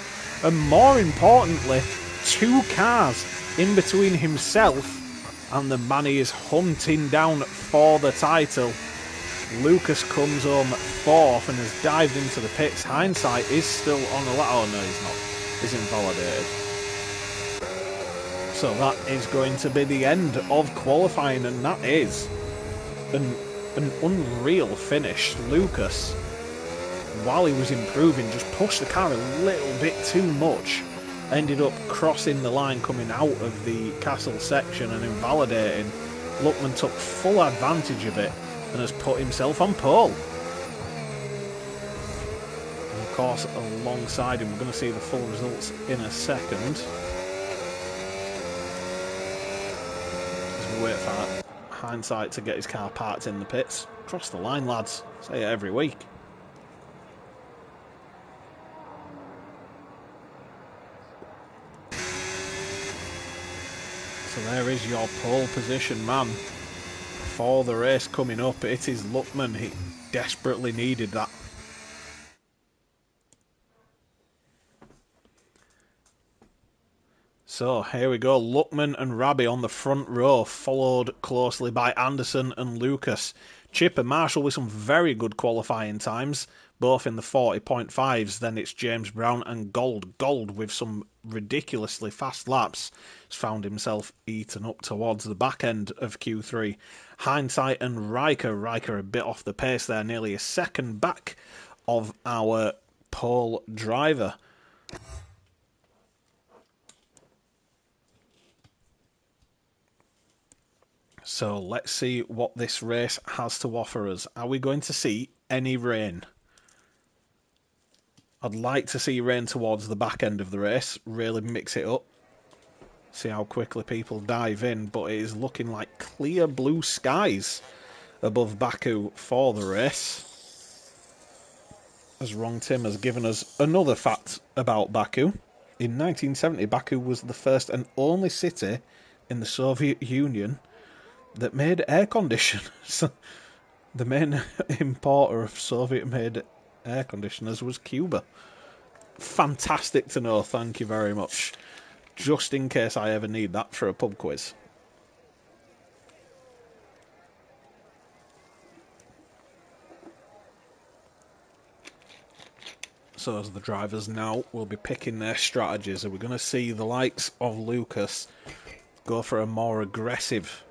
And more importantly, 2 cars in between himself and the man he is hunting down for the title. Lucas comes home 4th and has dived into the pits. Hindsight is still on the lap. Oh no, he's not. He's invalidated. So that is going to be the end of qualifying, and that is an unreal finish. Lucas, while he was improving, just pushed the car a little bit too much. Ended up crossing the line coming out of the castle section and invalidating. Luckman took full advantage of it and has put himself on pole. And of course, alongside him, we're going to see the full results in a second. As we wait for Hindsight to get his car parked in the pits. Cross the line, lads. Say it every week. So there is your pole position man for the race coming up. It is Luckman. He desperately needed that. So here we go. Luckman and Rabi on the front row, followed closely by Anderson and Lucas. Chip and Marshall with some very good qualifying times, both in the 40.5s. Then it's James Brown and Gold. Gold with some ridiculously fast laps has found himself eaten up towards the back end of Q3. Hindsight and Riker a bit off the pace there, nearly a second back of our pole driver. So let's see what this race has to offer us. Are we going to see any rain? I'd like to see rain towards the back end of the race, really mix it up. See how quickly people dive in, but it is looking like clear blue skies above Baku for the race. As Wrong Tim has given us another fact about Baku. In 1970, Baku was the first and only city in the Soviet Union that made air conditioners. The main importer of Soviet-made air conditioners was Cuba. Fantastic to know, thank you very much. Just in case I ever need that for a pub quiz. So as the drivers now will be picking their strategies, are we going to see the likes of Lucas go for a more aggressive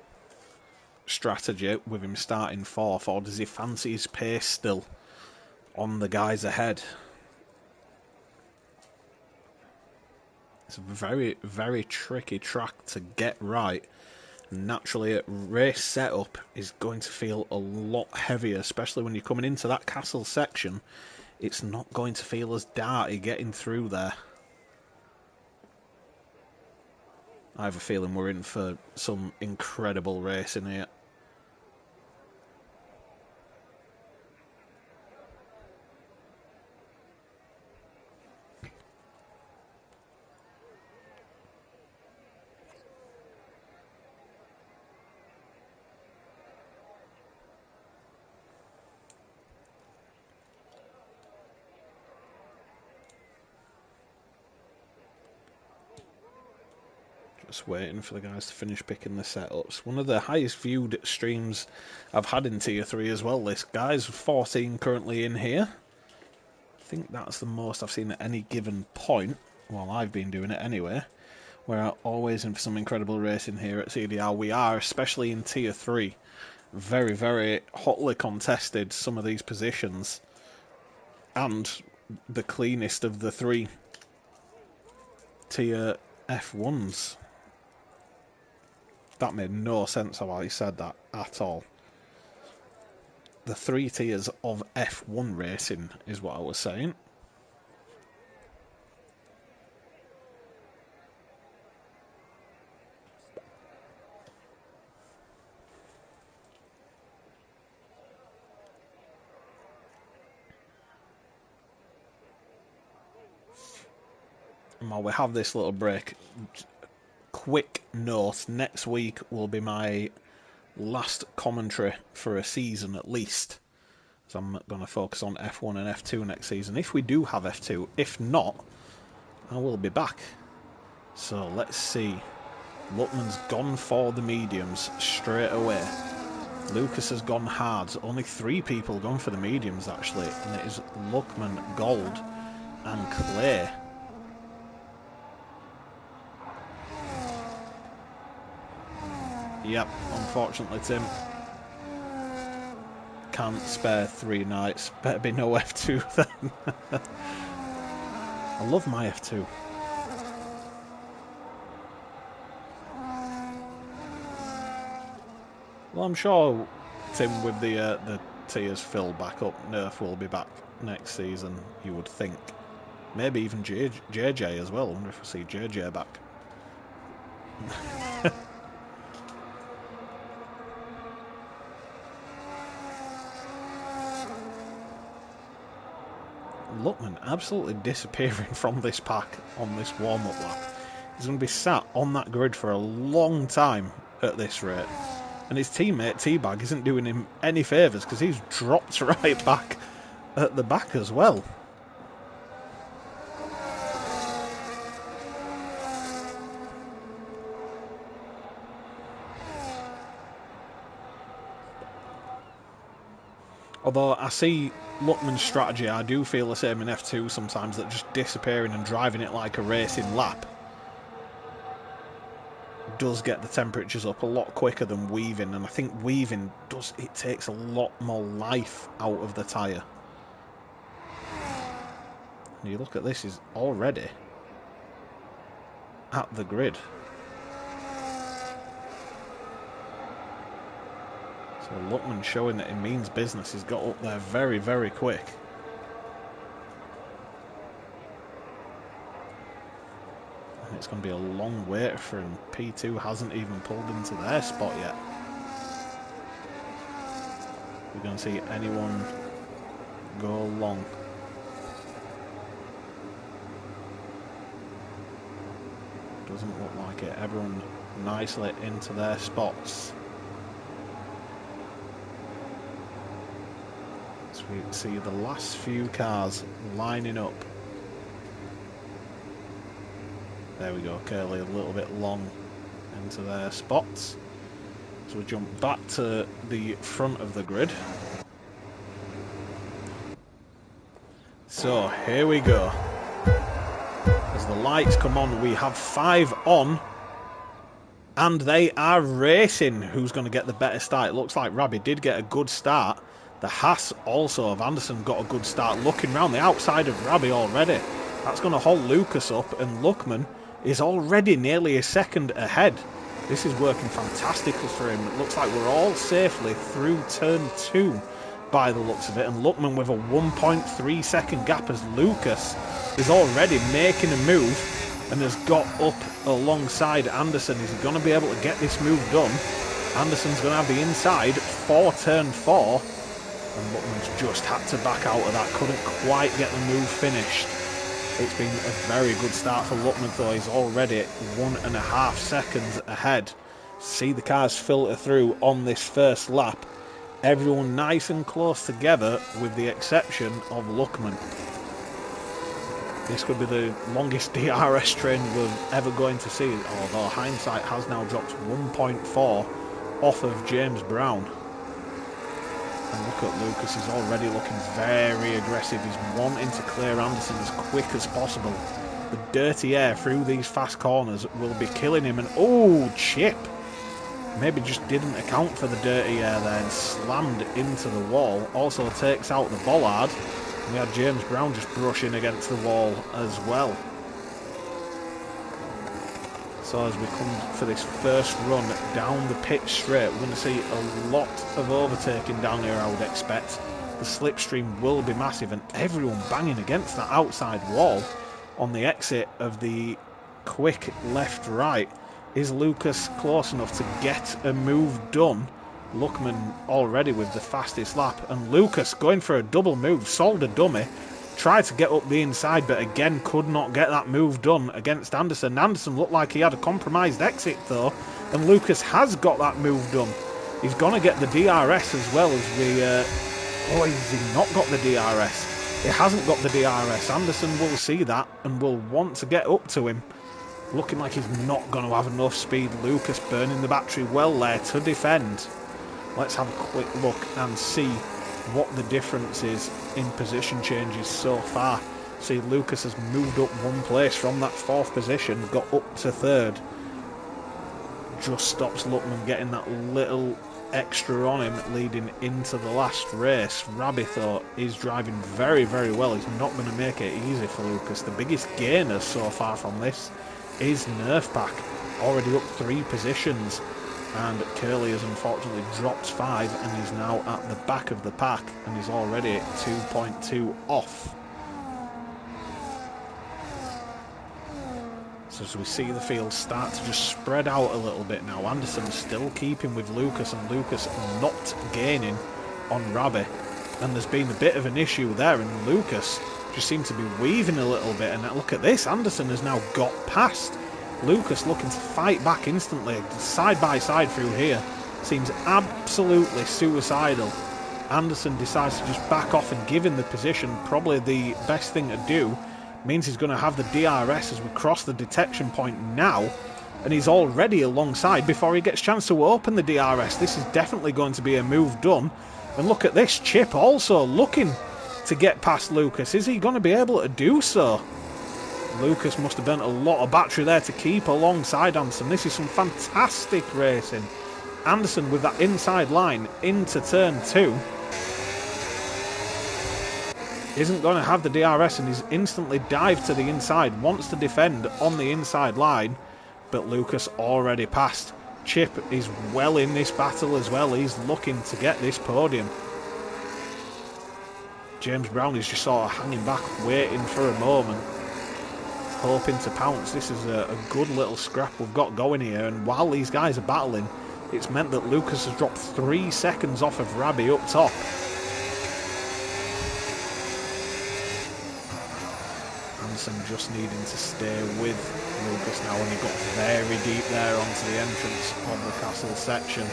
strategy with him starting fourth, or does he fancy his pace still on the guys ahead? It's a very, very tricky track to get right. Naturally, a race setup is going to feel a lot heavier, especially when you're coming into that castle section. It's not going to feel as darty getting through there. I have a feeling we're in for some incredible racing here. Just waiting for the guys to finish picking the setups. One of the highest viewed streams I've had in Tier 3 as well, this, guys. 14 currently in here. I think that's the most I've seen at any given point. Well, I've been doing it anyway. We're always in for some incredible racing here at CDR. We are, especially in Tier 3. Very, very hotly contested, some of these positions. And the cleanest of the 3 Tier F1s. That made no sense how I said that at all. The 3 tiers of F1 racing is what I was saying. And while we have this little break, quick note, next week will be my last commentary for a season at least. So I'm going to focus on F1 and F2 next season, if we do have F2. If not, I will be back. So let's see. Luckman's gone for the mediums straight away. Lucas has gone hards. Only 3 people gone for the mediums actually, and it is Luckman, Gold and Clay. Yep, unfortunately, Tim. Can't spare 3 nights. Better be no F2 then. I love my F2. Well, I'm sure, Tim, with the tiers filled back up, Nerf will be back next season, you would think. Maybe even JJ as well. I wonder if we'll see JJ back. Luckman absolutely disappearing from this pack on this warm-up lap. He's going to be sat on that grid for a long time at this rate. And his teammate T-Bag isn't doing him any favours because he's dropped right back at the back as well. Although I see Luckman's strategy, I do feel the same in F2 sometimes, that just disappearing and driving it like a racing lap does get the temperatures up a lot quicker than weaving, and I think weaving it takes a lot more life out of the tyre. And you look at this, he's already at the grid. So Luckman showing that he means business. He's got up there very, very quick. And it's going to be a long wait for him. P2 hasn't even pulled into their spot yet. We're going to see anyone go long. Doesn't look like it. Everyone nicely into their spots. So we see the last few cars lining up. There we go, Curly a little bit long into their spots. So we jump back to the front of the grid. So here we go. As the lights come on, we have 5 on. And they are racing who's going to get the better start. It looks like Rabi did get a good start. The Haas also of Anderson got a good start. Looking round the outside of Rabi already. That's going to hold Lucas up, and Luckman is already nearly a second ahead. This is working fantastically for him. It looks like we're all safely through turn 2 by the looks of it. And Luckman with a 1.3 second gap as Lucas is already making a move and has got up alongside Anderson. Is he going to be able to get this move done? Anderson's going to have the inside for turn 4. And Luckman's just had to back out of that. Couldn't quite get the move finished. It's been a very good start for Luckman though. He's already 1.5 seconds ahead. See the cars filter through on this first lap. Everyone nice and close together with the exception of Luckman. This could be the longest DRS train we're ever going to see, although hindsight has now dropped 1.4 off of James Brown. And look at Lucas, he's already looking very aggressive. He's wanting to clear Anderson as quick as possible. The dirty air through these fast corners will be killing him. And oh, Chip! Maybe just didn't account for the dirty air there and slammed into the wall. Also takes out the bollard. We had James Brown just brushing against the wall as well. So as we come for this first run down the pitch straight, we're going to see a lot of overtaking down here, I would expect. The slipstream will be massive and everyone banging against that outside wall on the exit of the quick left-right. Is Lucas close enough to get a move done? Luckman already with the fastest lap, and Lucas going for a double move, sold a dummy, tried to get up the inside but again could not get that move done against Anderson. Anderson looked like he had a compromised exit though, and Lucas has got that move done. He's going to get the DRS as well as we... oh, has he not got the DRS? He hasn't got the DRS. Anderson will see that and will want to get up to him. Looking like he's not going to have enough speed. Lucas burning the battery well there to defend. Let's have a quick look and see what the difference is in position changes so far. See, Lucas has moved up one place from that 4th position, got up to 3rd. Just stops Luckman getting that little extra on him leading into the last race. Rabi though is driving very, very well. He's not going to make it easy for Lucas. The biggest gainer so far from this is Nerfpack, already up 3 positions. And Curly has unfortunately dropped 5 and is now at the back of the pack and is already 2.2 off. So as we see the field start to just spread out a little bit now, Anderson still keeping with Lucas and Lucas not gaining on Rabi. And there's been a bit of an issue there and Lucas just seemed to be weaving a little bit. And look at this, Anderson has now got past. Lucas looking to fight back instantly, side by side through here. Seems absolutely suicidal. Anderson decides to just back off and give him the position. Probably the best thing to do. Means he's going to have the DRS as we cross the detection point now. And he's already alongside before he gets a chance to open the DRS. This is definitely going to be a move done. And look at this, Chip also looking to get past Lucas. Is he going to be able to do so? Lucas must have burnt a lot of battery there to keep alongside Anderson. This is some fantastic racing. Anderson with that inside line into turn 2. Isn't going to have the DRS and he's instantly dived to the inside. Wants to defend on the inside line. But Lucas already passed. Chip is well in this battle as well. He's looking to get this podium. James Brown is just sort of hanging back, waiting for a moment. Hoping to pounce. This is a good little scrap we've got going here, and while these guys are battling, it's meant that Lucas has dropped 3 seconds off of Rabi up top. Anderson just needing to stay with Lucas now, and he got very deep there onto the entrance of the castle section.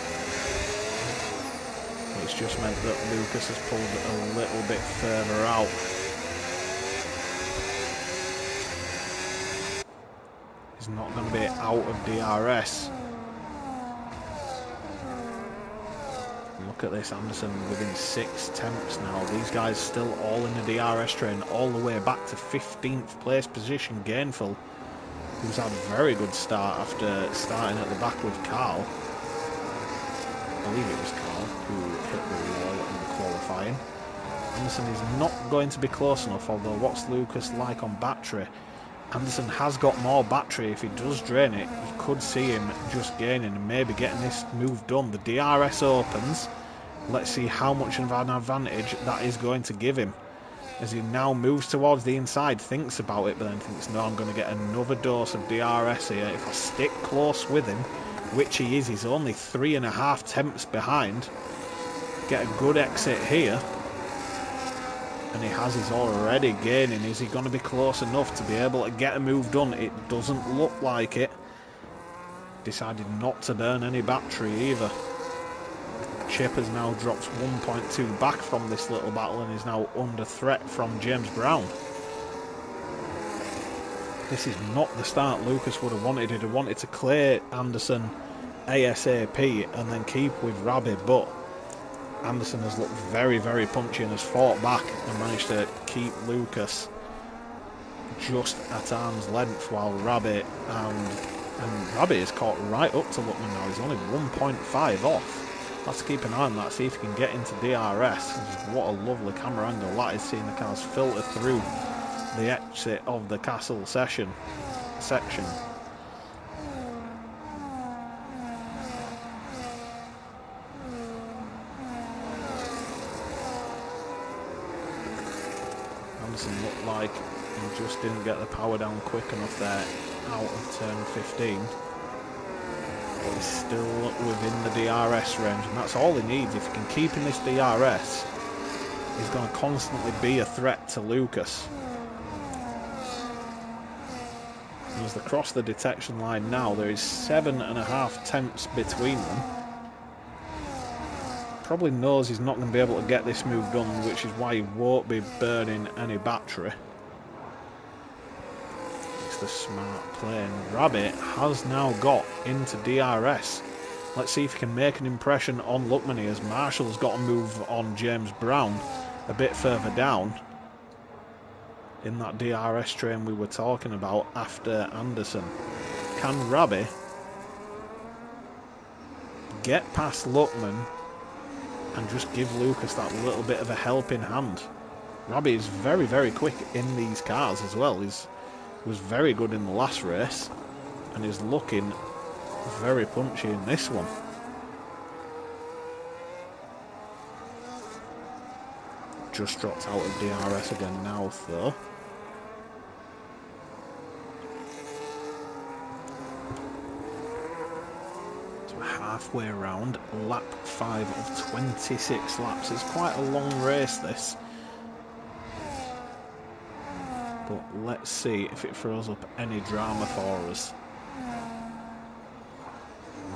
It's just meant that Lucas has pulled a little bit further out. He's not going to be out of DRS. Look at this, Anderson within 6 tenths now. These guys still all in the DRS train, all the way back to 15th place position, gainful. who's had a very good start after starting at the back with Carl. I believe it was Carl who hit the wall in the qualifying. Anderson is not going to be close enough, although what's Lucas like on battery? Anderson has got more battery. If he does drain it, you could see him just gaining and maybe getting this move done. The DRS opens. Let's see how much of an advantage that is going to give him. As he now moves towards the inside, thinks about it, but then thinks, no, I'm going to get another dose of DRS here. If I stick close with him, which he is, he's only 3.5 tenths behind. Get a good exit here. And he has, he's already gaining. Is he going to be close enough to be able to get a move done? It doesn't look like it. Decided not to burn any battery either. Chip has now dropped 1.2 back from this little battle and is now under threat from James Brown. This is not the start Lucas would have wanted. He'd have wanted to clear Anderson ASAP and then keep with Rabi, but Anderson has looked very, very punchy and has fought back and managed to keep Lucas just at arm's length, while Rabi and Rabi is caught right up to Luckman now. He's only 1.5 off. Let's keep an eye on that, see if he can get into DRS. What a lovely camera angle that is, seeing the cars filter through the exit of the castle section. Anderson looked like he just didn't get the power down quick enough there out of turn 15. But he's still within the DRS range, and that's all he needs. If he can keep in this DRS, he's going to constantly be a threat to Lucas. And as they cross the detection line now, there is 7.5 tenths between them. Probably knows he's not going to be able to get this move done, which is why he won't be burning any battery. It's the smart play, and Rabbit has now got into DRS. Let's see if he can make an impression on Luckman, as Marshall's got a move on James Brown a bit further down in that DRS train we were talking about after Anderson. Can Rabbit get past Luckman and just give Lucas that little bit of a helping hand? Rabbit is very, very quick in these cars as well. He was very good in the last race and is looking very punchy in this one. Just dropped out of DRS again now though. Halfway around, lap 5 of 26 laps. It's quite a long race this, but let's see if it throws up any drama for us.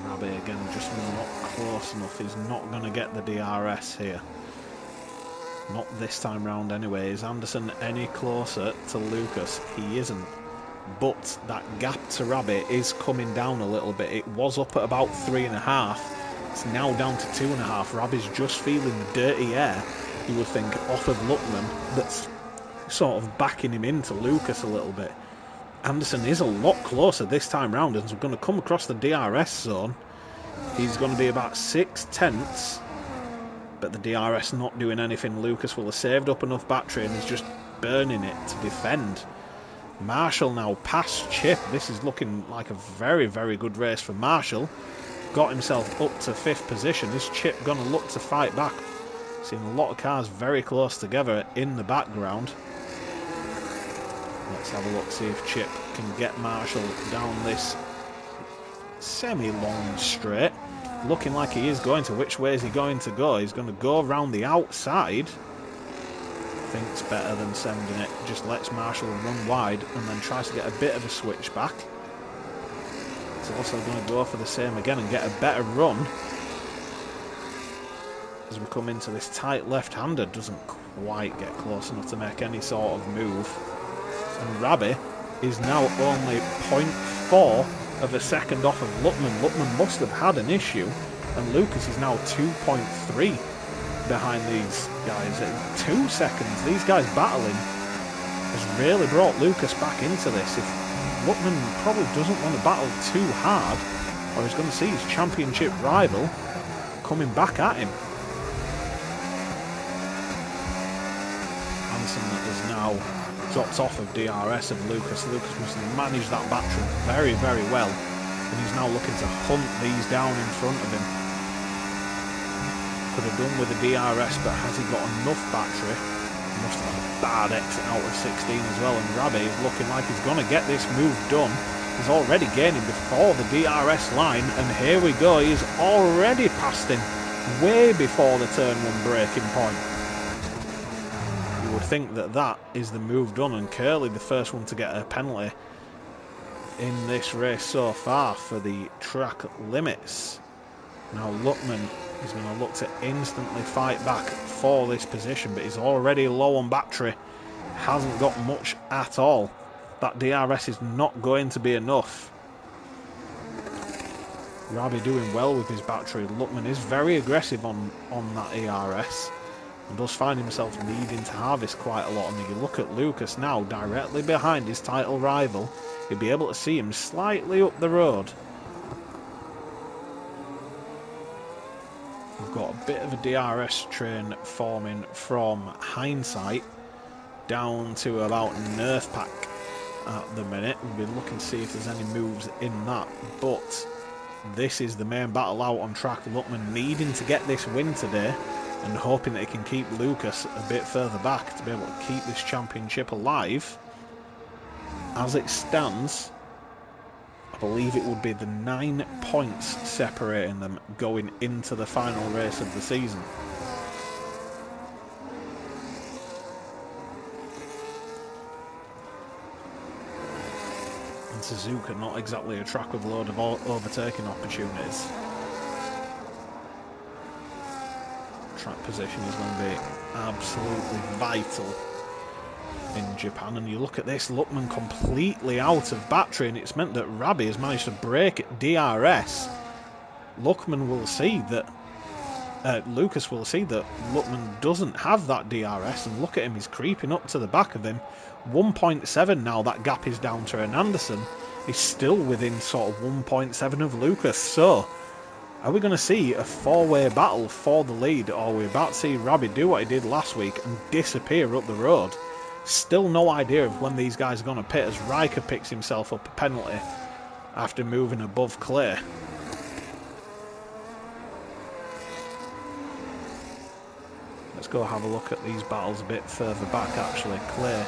Rabi again just not close enough. He's not going to get the DRS here, not this time round anyway. Is Anderson any closer to Lucas? He isn't. But that gap to Rabbit is coming down a little bit. It was up at about 3.5. It's now down to 2.5. Rabbit's just feeling the dirty air, you would think, off of Luckman, that's sort of backing him into Lucas a little bit. Anderson is a lot closer this time round, and we're going to come across the DRS zone. He's going to be about 6 tenths, but the DRS not doing anything. Lucas will have saved up enough battery and is just burning it to defend. Marshall now past Chip. This is looking like a very, very good race for Marshall. Got himself up to 5th position. Is Chip going to look to fight back? Seeing a lot of cars very close together in the background. Let's have a look, see if Chip can get Marshall down this semi-long straight. Looking like he is going to. Which way is he going to go? He's going to go around the outside. Thinks better than sending it. Just lets Marshall run wide and then tries to get a bit of a switch back. He's also going to go for the same again and get a better run. As we come into this tight left-hander, doesn't quite get close enough to make any sort of move. And Rabi is now only 0.4 of a second off of Luckman. Luckman must have had an issue, and Lucas is now 2.3 behind these guys at 2 seconds. These guys battling has really brought Lucas back into this. If Luckman probably doesn't want to battle too hard, or he's going to see his championship rival coming back at him. Anderson has now dropped off of DRS of Lucas. Lucas must have managed that battery very, very well, and he's now looking to hunt these down in front of him. Could have done with a DRS, but has he got enough battery? He must have had a bad exit out of 16 as well, and Rabi is looking like he's going to get this move done. He's already gaining before the DRS line, and here we go, he's already passed him way before the turn 1 braking point. You would think that that is the move done, and Curley the first one to get a penalty in this race so far for the track limits. Now Luckman is going to look to instantly fight back for this position, but he's already low on battery, hasn't got much at all. That DRS is not going to be enough. Rabi doing well with his battery. Luckman is very aggressive on that ERS and does find himself needing to harvest quite a lot. And if you look at Lucas now, directly behind his title rival, you'll be able to see him slightly up the road. We've got a bit of a DRS train forming from Hindsight down to about Nerfpack at the minute. We'll be looking to see if there's any moves in that, but this is the main battle out on track. Luckman needing to get this win today and hoping that he can keep Lucas a bit further back to be able to keep this championship alive. As it stands, I believe it would be the 9 points separating them going into the final race of the season. And Suzuka, not exactly a track with a load of overtaking opportunities. Track position is going to be absolutely vital in Japan. And you look at this, Luckman completely out of battery, and it's meant that Rabi has managed to break DRS. Luckman will see that Lucas will see that Luckman doesn't have that DRS, and look at him, he's creeping up to the back of him. 1.7 now, that gap is down to an Anderson. He's still within sort of 1.7 of Lucas. So are we going to see a four-way battle for the lead, or are we about to see Rabi do what he did last week and disappear up the road? Still no idea of when these guys are going to pit, as Riker picks himself up a penalty after moving above Clay. Let's go have a look at these battles a bit further back actually. Clay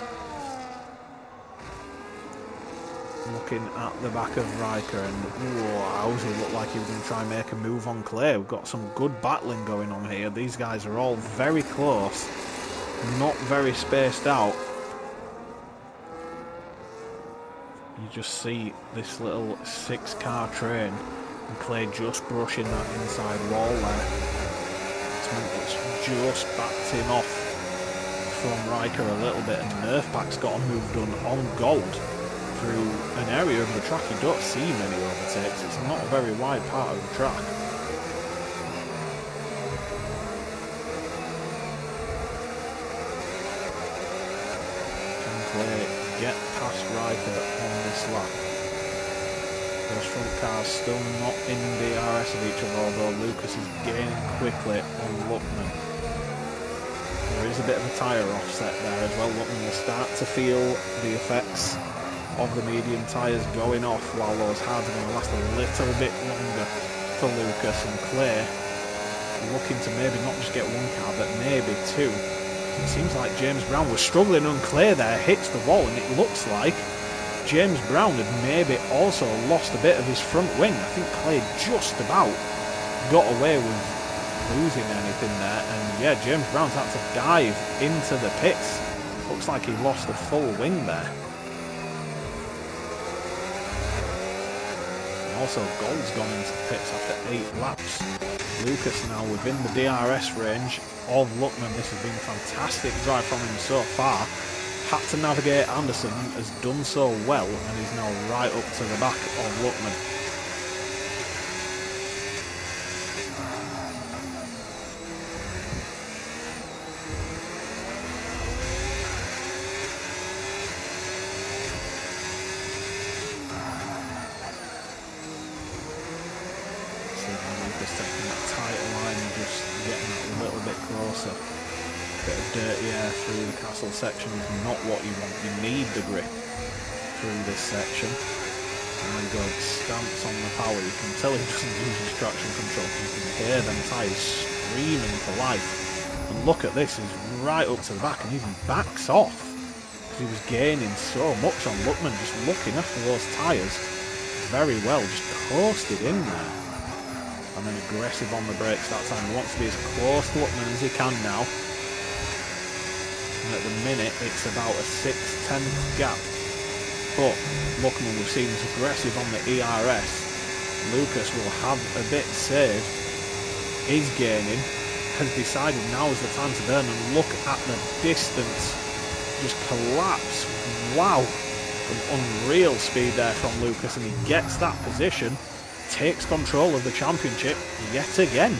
looking at the back of Riker, and whoa, how's he look like he was going to try and make a move on Clay. We've got some good battling going on here. These guys are all very close, not very spaced out. You just see this little 6-car train and Clay just brushing that inside wall there. It's just backed him off from Riker a little bit, and Nerfpack's got a move done on Gold through an area of the track you don't see many overtakes. It's not a very wide part of the track. Can Clay get past Riker on this lap? Those front cars still not in DRS of each other, although Lucas is gaining quickly on Luckman. There is a bit of a tyre offset there as well. Luckman will start to feel the effects of the medium tyres going off, while those hards are going to last a little bit longer for Lucas. And Clay looking to maybe not just get one car, but maybe two. It seems like James Brown was struggling, and Clay there hits the wall, and it looks like James Brown had maybe also lost a bit of his front wing. I think Clay just about got away with losing anything there, and yeah, James Brown's had to dive into the pits. Looks like he lost a full wing there. Also, Gold's gone into the pits after 8 laps. Lucas now within the DRS range of Luckman. This has been a fantastic drive from him so far. Had to navigate Anderson, has done so well, and is now right up to the back of Luckman. Lucas taking that tighter line and just getting that a little bit closer. Bit of dirty air through the castle section is not what you want. You need the grip through this section. And when God stamps on the power, you can tell he doesn't use his traction control. You can hear them tyres screaming for life. And look at this, he's right up to the back and even backs off. Because he was gaining so much on Luckman, just looking after those tyres very well, just coasted in there. And then aggressive on the brakes that time. He wants to be as close to Luckman as he can now. And at the minute, it's about a 6/10 gap. But Luckman, we've seen, is aggressive on the ERS. Lucas will have a bit saved. Is gaining. Has decided now is the time to burn, and look at the distance. Just collapse. Wow. An unreal speed there from Lucas, and he gets that position. Takes control of the championship yet again.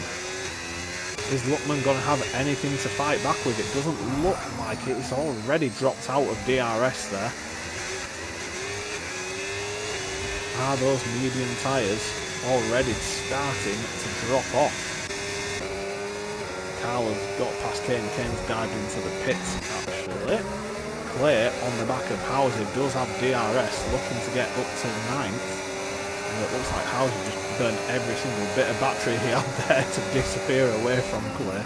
Is Luckman going to have anything to fight back with? It doesn't look like it. It's already dropped out of DRS there. Are those medium tyres already starting to drop off? Carl has got past Kane. Kane's dived into the pits actually. Clay on the back of Houser does have DRS, looking to get up to 9th. And it looks like Houser just burned every single bit of battery he had there to disappear away from Clay.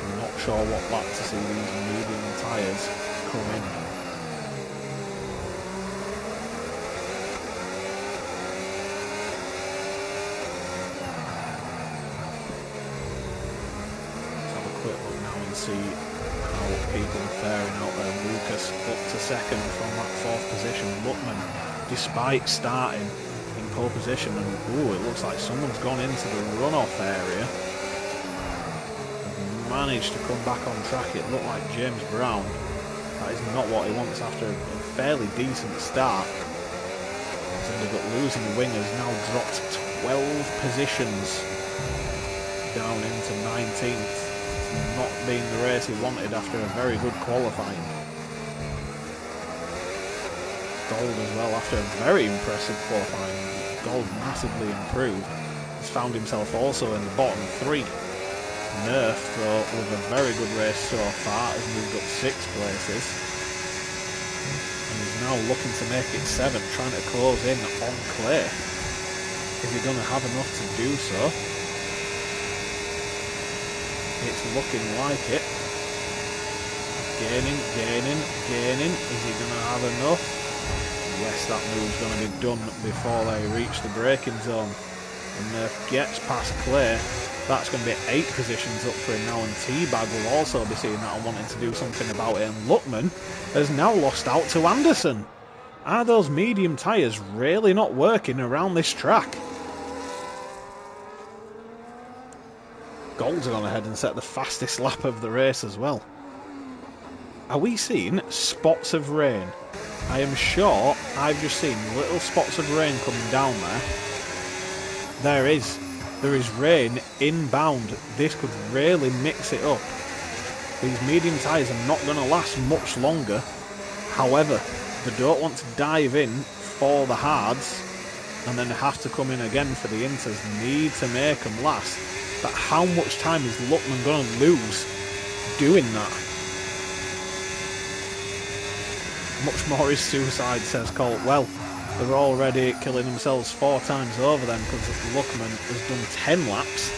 I'm not sure what lap to see these medium tyres come in. See how people are faring out there. Lucas up to second from that 4th position. Luckman, despite starting in pole position, and ooh, it looks like someone's gone into the runoff area. Managed to come back on track. It looked like James Brown. That is not what he wants after a fairly decent start. He's ended up losing the wing, has now dropped 12 positions down into 19th. Not being the race he wanted after a very good qualifying. Gold as well after a very impressive qualifying. Gold massively improved. He's found himself also in the bottom 3. Nerf, though, with a very good race so far, has moved up 6 places. And he's now looking to make it 7, trying to close in on Clay. Is he going to have enough to do so? It's looking like it. Gaining. Is he going to have enough? Yes, that move's going to be done before they reach the braking zone. And Nerf gets past Clay. That's going to be 8 positions up for him now, and T-Bag will also be seeing that and wanting to do something about it. And Luckman has now lost out to Anderson. Are those medium tyres really not working around this track? Gold's gone ahead and set the fastest lap of the race as well. Are we seeing spots of rain? I am sure I've just seen little spots of rain coming down there. There is rain inbound. This could really mix it up. These medium tyres are not going to last much longer. However, they don't want to dive in for the hards and then have to come in again for the inters. Need to make them last. But how much time is Luckman going to lose doing that? Much more is suicide, says Colt. Well, they're already killing themselves 4 times over then, because Luckman has done 10 laps.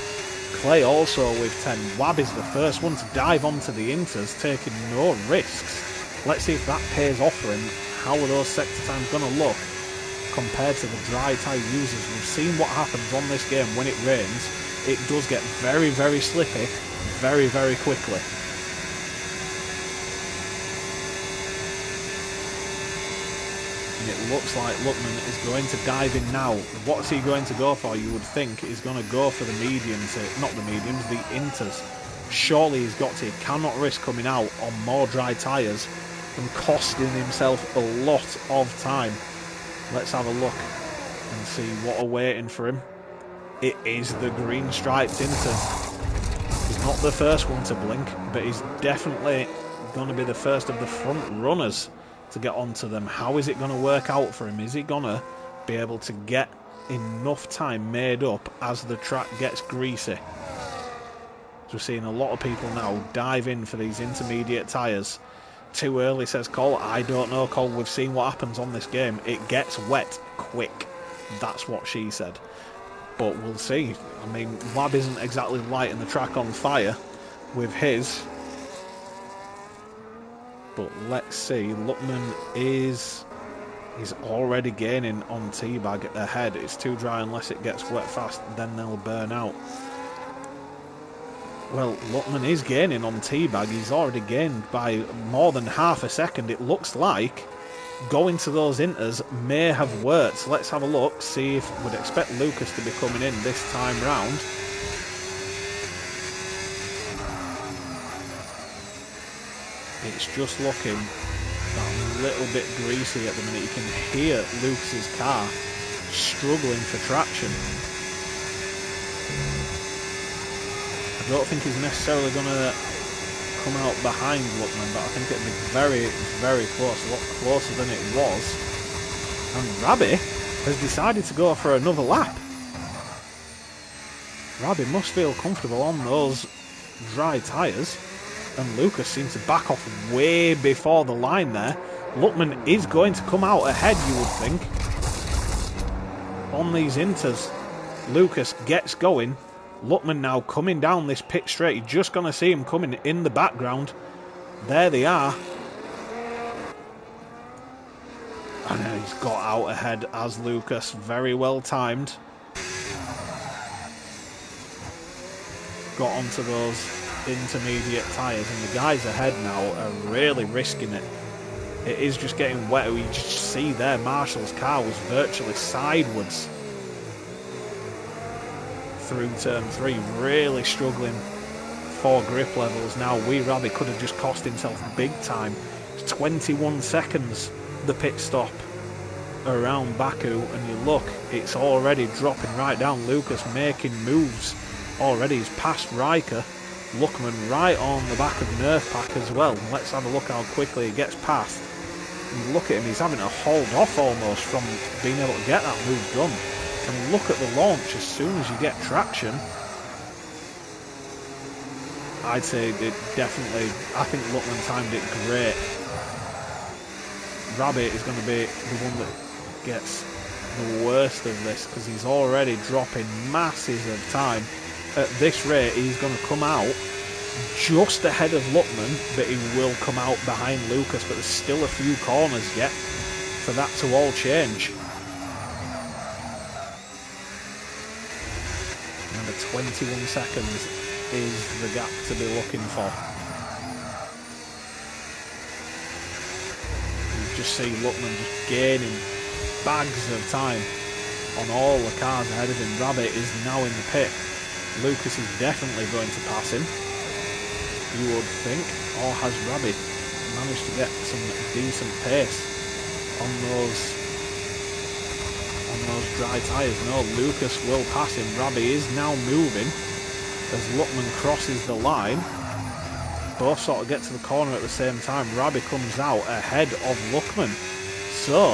Clay also with 10. Wab is the first one to dive onto the inters, taking no risks. Let's see if that pays off for him. How are those sector times going to look compared to the dry tyre users? We've seen what happens on this game when it rains. It does get very, very slippy very, very quickly. And it looks like Luckman is going to dive in now. What's he going to go for? You would think he's going to go for the mediums, not the mediums, the inters. Surely he's got to. He cannot risk coming out on more dry tyres and costing himself a lot of time. Let's have a look and see what are waiting for him. It is the green striped inters. He's not the first one to blink, but he's definitely going to be the first of the front runners to get onto them. How is it going to work out for him? Is he going to be able to get enough time made up as the track gets greasy. So we're seeing a lot of people now dive in for these intermediate tyres. Too early, says Cole. I don't know, Cole. We've seen what happens on this game. It gets wet quick. That's what she said. But we'll see. I mean, Lab isn't exactly lighting the track on fire with his. But let's see. Luckman is... He's already gaining on Teabag ahead. It's too dry unless it gets wet fast. Then they'll burn out. Well, Luckman is gaining on Teabag. He's already gained by more than half a second. It looks like going to those inters may have worked. So let's have a look, see if we'd expect Lucas to be coming in this time round. It's just looking a little bit greasy at the minute. You can hear Lucas's car struggling for traction. I don't think he's necessarily going to come out behind Luckman, but I think it'll be very, very close, a lot closer than it was. And Rabbi has decided to go for another lap. Rabbi must feel comfortable on those dry tyres, and Lucas seems to back off way before the line there. Luckman is going to come out ahead, you would think. On these inters, Lucas gets going. Luckman now coming down this pit straight. You're just going to see him coming in the background. There they are. And he's got out ahead as Lucas. Very well timed. Got onto those intermediate tyres. And the guys ahead now are really risking it. It is just getting wetter. You just see there Marshall's car was virtually sideways through turn 3, really struggling for grip levels. Now Wee Rabbi could have just cost himself big time. It's 21 seconds the pit stop around Baku, and you look, it's already dropping right down. Lucas making moves already. He's past Riker. Luckman right on the back of Nerfpack as well. Let's have a look how quickly he gets past. And look at him, he's having to hold off almost from being able to get that move done. And look at the launch. As soon as you get traction, I'd say it definitely, I think Luckman timed it great. Rabbit is going to be the one that gets the worst of this, because he's already dropping masses of time. At this rate, he's going to come out just ahead of Luckman, but he will come out behind Lucas. But there's still a few corners yet for that to all change. Remember, 21 seconds is the gap to be looking for. You just see Luckman just gaining bags of time on all the cars ahead of him. Rabbit is now in the pit. Lucas is definitely going to pass him, you would think. Or has Rabbit managed to get some decent pace on those dry tyres? No, Lucas will pass him. Rabbit is now moving as Luckman crosses the line. Both sort of get to the corner at the same time. Rabbit comes out ahead of Luckman. So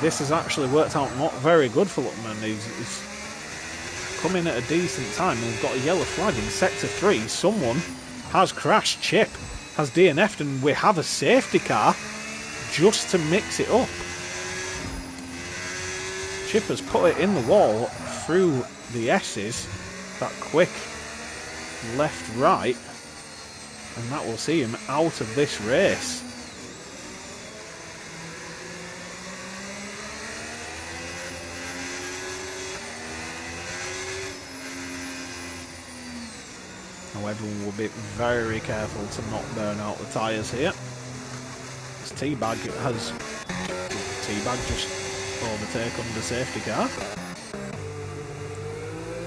this has actually worked out not very good for Luckman. He's come in at a decent time. We've got a yellow flag in sector 3. Someone has crashed. Chip has DNF'd, and we have a safety car just to mix it up. Chip has put it in the wall through the S's, that quick left right, and that will see him out of this race. Now everyone will be very careful to not burn out the tyres here. As Teabag just overtaken the safety car.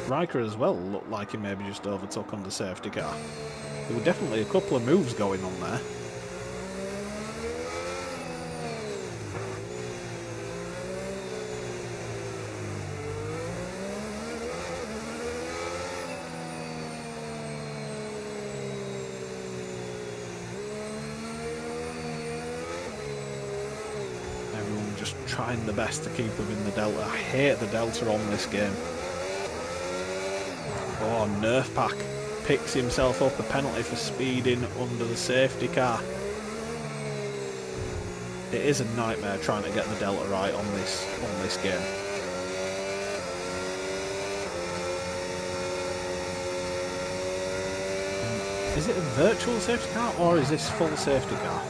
Riker as well looked like he maybe just overtook on the safety car. There were definitely a couple of moves going on there. just trying the best to keep within the delta. I hate the delta on this game. Oh, Nerf Pack picks himself up a penalty for speeding under the safety car. It is a nightmare trying to get the delta right on this game. Is it a virtual safety car or is this full safety car?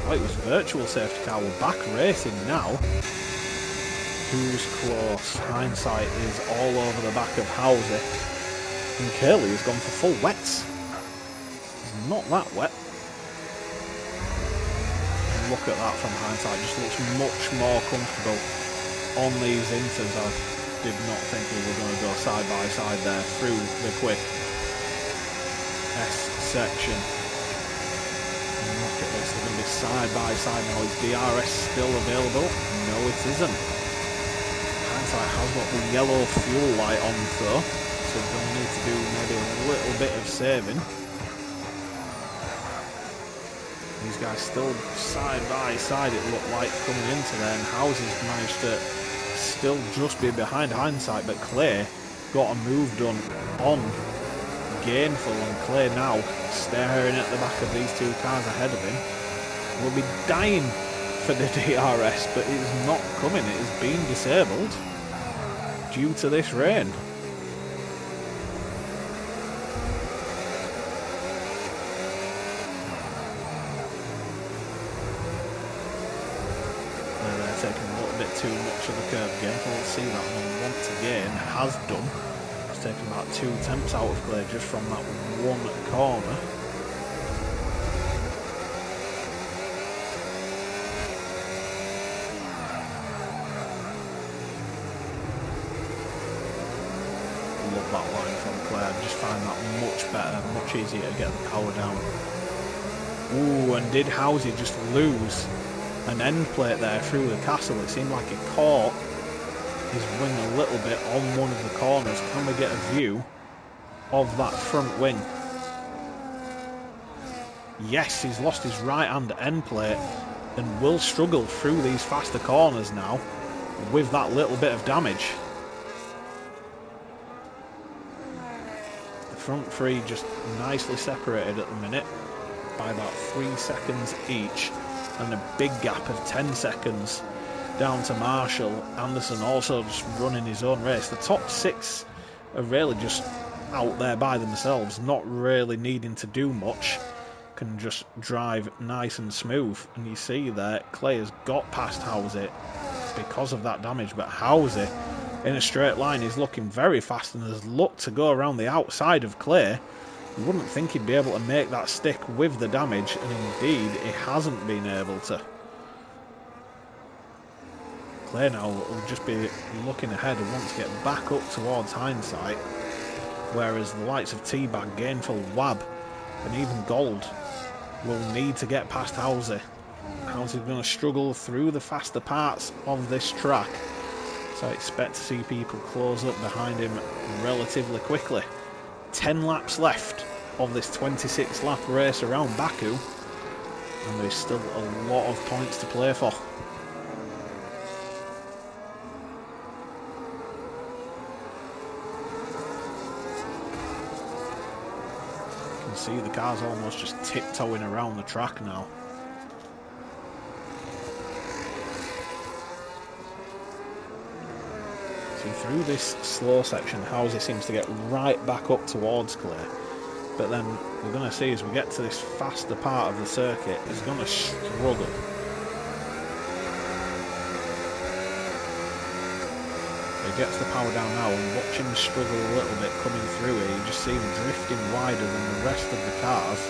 Oh, it was virtual safety car. We're back racing now. Who's close? Hindsight is all over the back of Housie. And Curly has gone for full wets. It's not that wet. And look at that from Hindsight. Just looks much more comfortable on these inters. I did not think we were going to go side by side there through the quick S section. And look at this, they're going to be side by side now. Is DRS still available? No, it isn't. Hindsight has got the yellow fuel light on though, so we're going to need to do maybe a little bit of saving. These guys still side by side, it looked like, coming into there, and House's managed to still just be behind Hindsight, but Clay got a move done on Gainful, and Clay now staring at the back of these two cars ahead of him. Will be dying for the DRS, but it is not coming. It is being disabled due to this rain. They're taking a little bit too much of the curve again. We'll see that one once again has done. Taking about 2 attempts out of Clay just from that one corner. Love that line from Clay. I just find that much better, much easier to get the power down. Ooh, and did Housie just lose an end plate there through the castle? It seemed like it caught his wing a little bit on one of the corners. Can we get a view of that front wing? Yes, he's lost his right hand end plate and will struggle through these faster corners now with that little bit of damage. The front three just nicely separated at the minute by about 3 seconds each, and a big gap of 10 seconds down to Marshall. Anderson also just running his own race. The top 6 are really just out there by themselves, not really needing to do much, can just drive nice and smooth. And you see there, Clay has got past Housie because of that damage, but Housie in a straight line is looking very fast and has looked to go around the outside of Clay. You wouldn't think he'd be able to make that stick with the damage, and indeed he hasn't been able to. Clay now will just be looking ahead and want to get back up towards Hindsight, whereas the likes of T-Bag, Gainful, Wab and even Gold will need to get past Housie. Housie's going to struggle through the faster parts of this track, so I expect to see people close up behind him relatively quickly. 10 laps left of this 26 lap race around Baku, and there's still a lot of points to play for. See the cars almost just tiptoeing around the track now. See, through this slow section, Housie seems to get right back up towards Clay, but then we're going to see as we get to this faster part of the circuit, he's going to struggle. He gets the power down now, and watch him struggle a little bit coming through here. You just see him drifting wider than the rest of the cars.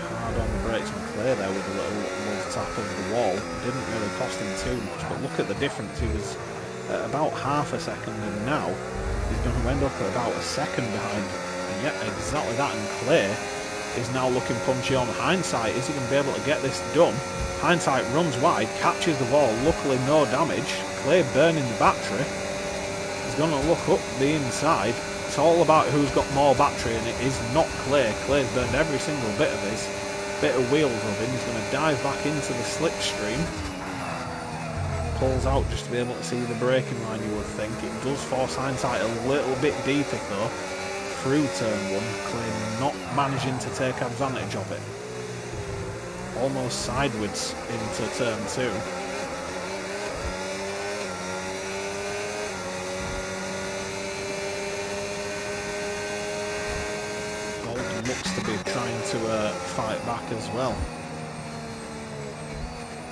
Hard on the brakes, and Clay there with a little tap of the wall. Didn't really cost him too much, but look at the difference. He was at about half a second, and now he's going to end up at about a second behind. And yet, exactly that, and Clay is now looking punchy on Hindsight. Is he going to be able to get this done? Hindsight runs wide, catches the ball, luckily no damage. Clay burning the battery. He's going to look up the inside, It's all about who's got more battery, and it is not Clay. Clay's burned every single bit of his bit of wheel rubbing. He's going to dive back into the slipstream. Pulls out just to be able to see the braking line, you would think. It does force hindsight a little bit deeper though through turn 1. Clay not managing to take advantage of it. Almost sideways into turn 2. Golden looks to be trying to fight back as well.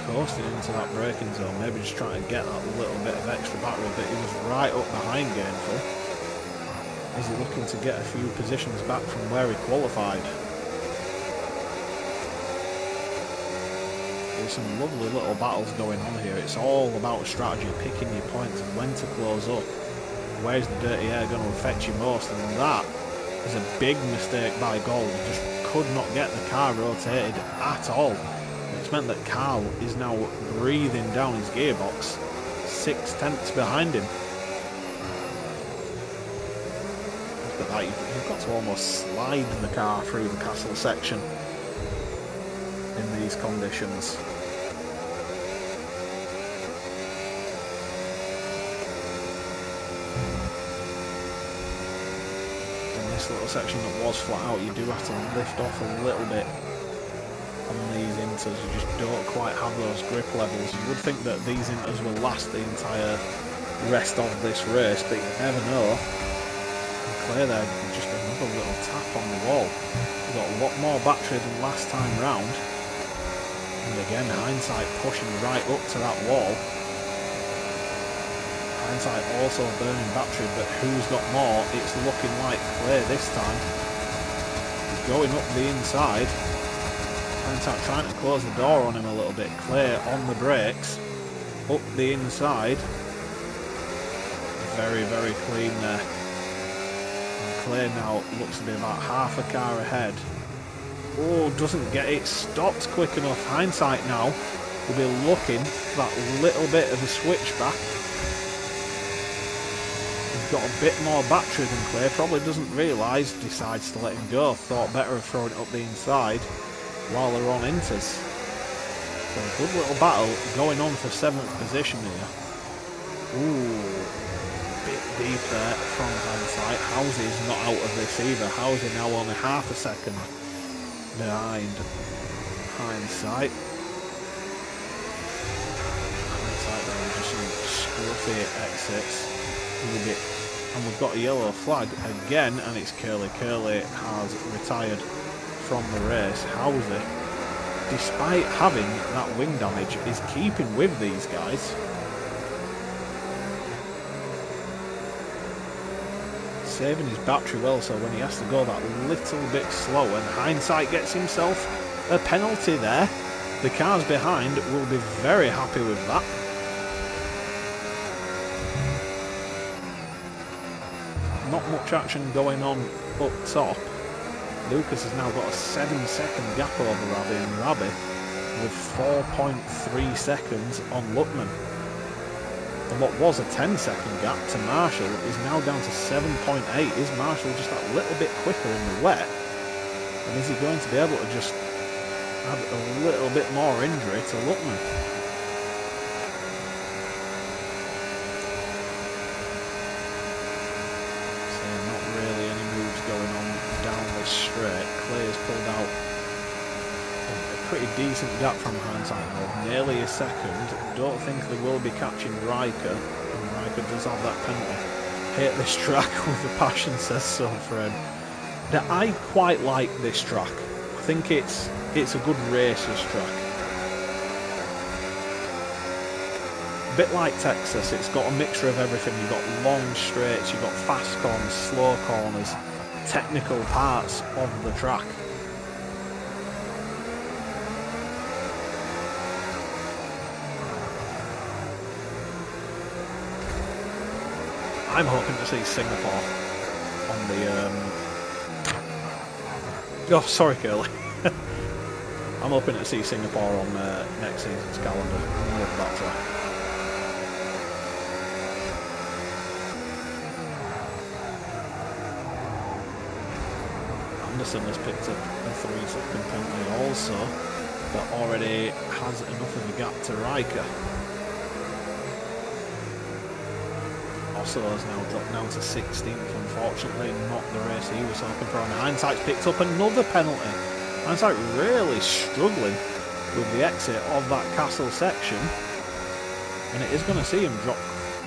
Coasting into that braking zone, maybe just trying to get that little bit of extra battery, but he was right up behind Gainful. Is he looking to get a few positions back from where he qualified? There's some lovely little battles going on here. It's all about strategy, picking your points and when to close up. Where's the dirty air going to affect you most? And that is a big mistake by Gold. He just could not get the car rotated at all. It's meant that Carl is now breathing down his gearbox 6/10 behind him. Look at that, you've got to almost slide the car through the castle section in these conditions. In this little section that was flat out, you do have to lift off a little bit on these inters. You just don't quite have those grip levels. You would think that these inters will last the entire rest of this race, but you never know. And Clay there, just another little tap on the wall. We've got a lot more battery than last time round. And again, hindsight pushing right up to that wall. Hindsight also burning battery, but who's got more? It's looking like Clay this time. He's going up the inside. Hindsight trying to close the door on him a little bit. Clay on the brakes. Up the inside. Very, very clean there. And Clay now looks to be about half a car ahead. Oh, doesn't get it stopped quick enough. Hindsight now will be looking for that little bit of a switchback. He's got a bit more battery than Clay. Probably doesn't realise. Decides to let him go. Thought better of throwing it up the inside while they're on inters. So a good little battle going on for 7th position here. Ooh, bit deep there from Hindsight. Housie is not out of this either. Housie now only half a second behind Hindsight. Hindsight there, just some scruffy exits. And we've got a yellow flag again, and it's Curly. Curly has retired from the race. Housie, despite having that wing damage, is keeping with these guys. Saving his battery well, so when he has to go that little bit slow, and Hindsight gets himself a penalty there. The cars behind will be very happy with that. Not much action going on up top. Lucas has now got a 7-second gap over Rabi, and Rabi with 4.3 seconds on Luckman. And what was a 10-second gap to Marshall is now down to 7.8. Is Marshall just that little bit quicker in the wet? And is he going to be able to just add a little bit more injury to Luckman? So not really any moves going on down this straight. Clay has pulled out a pretty decent gap from Hindsight now, nearly a second. Don't think they will be catching Riker, and Riker does have that penalty. Hate this track with a passion, says so, Fred. Now, I quite like this track. I think it's a good racer's track. A bit like Texas, it's got a mixture of everything. You've got long straights, you've got fast corners, slow corners, technical parts of the track. I'm hoping to see Singapore on the oh, sorry, Curly. I'm hoping to see Singapore on next season's calendar. I love that track. Anderson has picked up a 3-second penalty also, but already has enough of a gap to Riker. Also has now dropped down to 16th, unfortunately not the race he was hoping for, and Hindsight's picked up another penalty. Hindsight really struggling with the exit of that castle section, and it is going to see him drop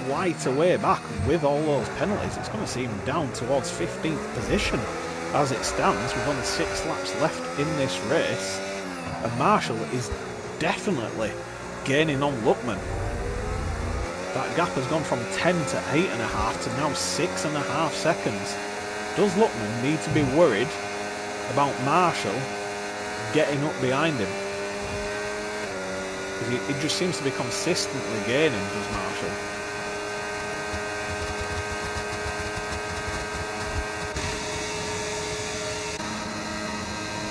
quite a way back with all those penalties. It's going to see him down towards 15th position as it stands with only 6 laps left in this race, and Marshall is definitely gaining on Luckman. That gap has gone from 10 to 8.5 to now 6.5 seconds. Does Luckman need to be worried about Marshall getting up behind him? Because he just seems to be consistently gaining, does Marshall.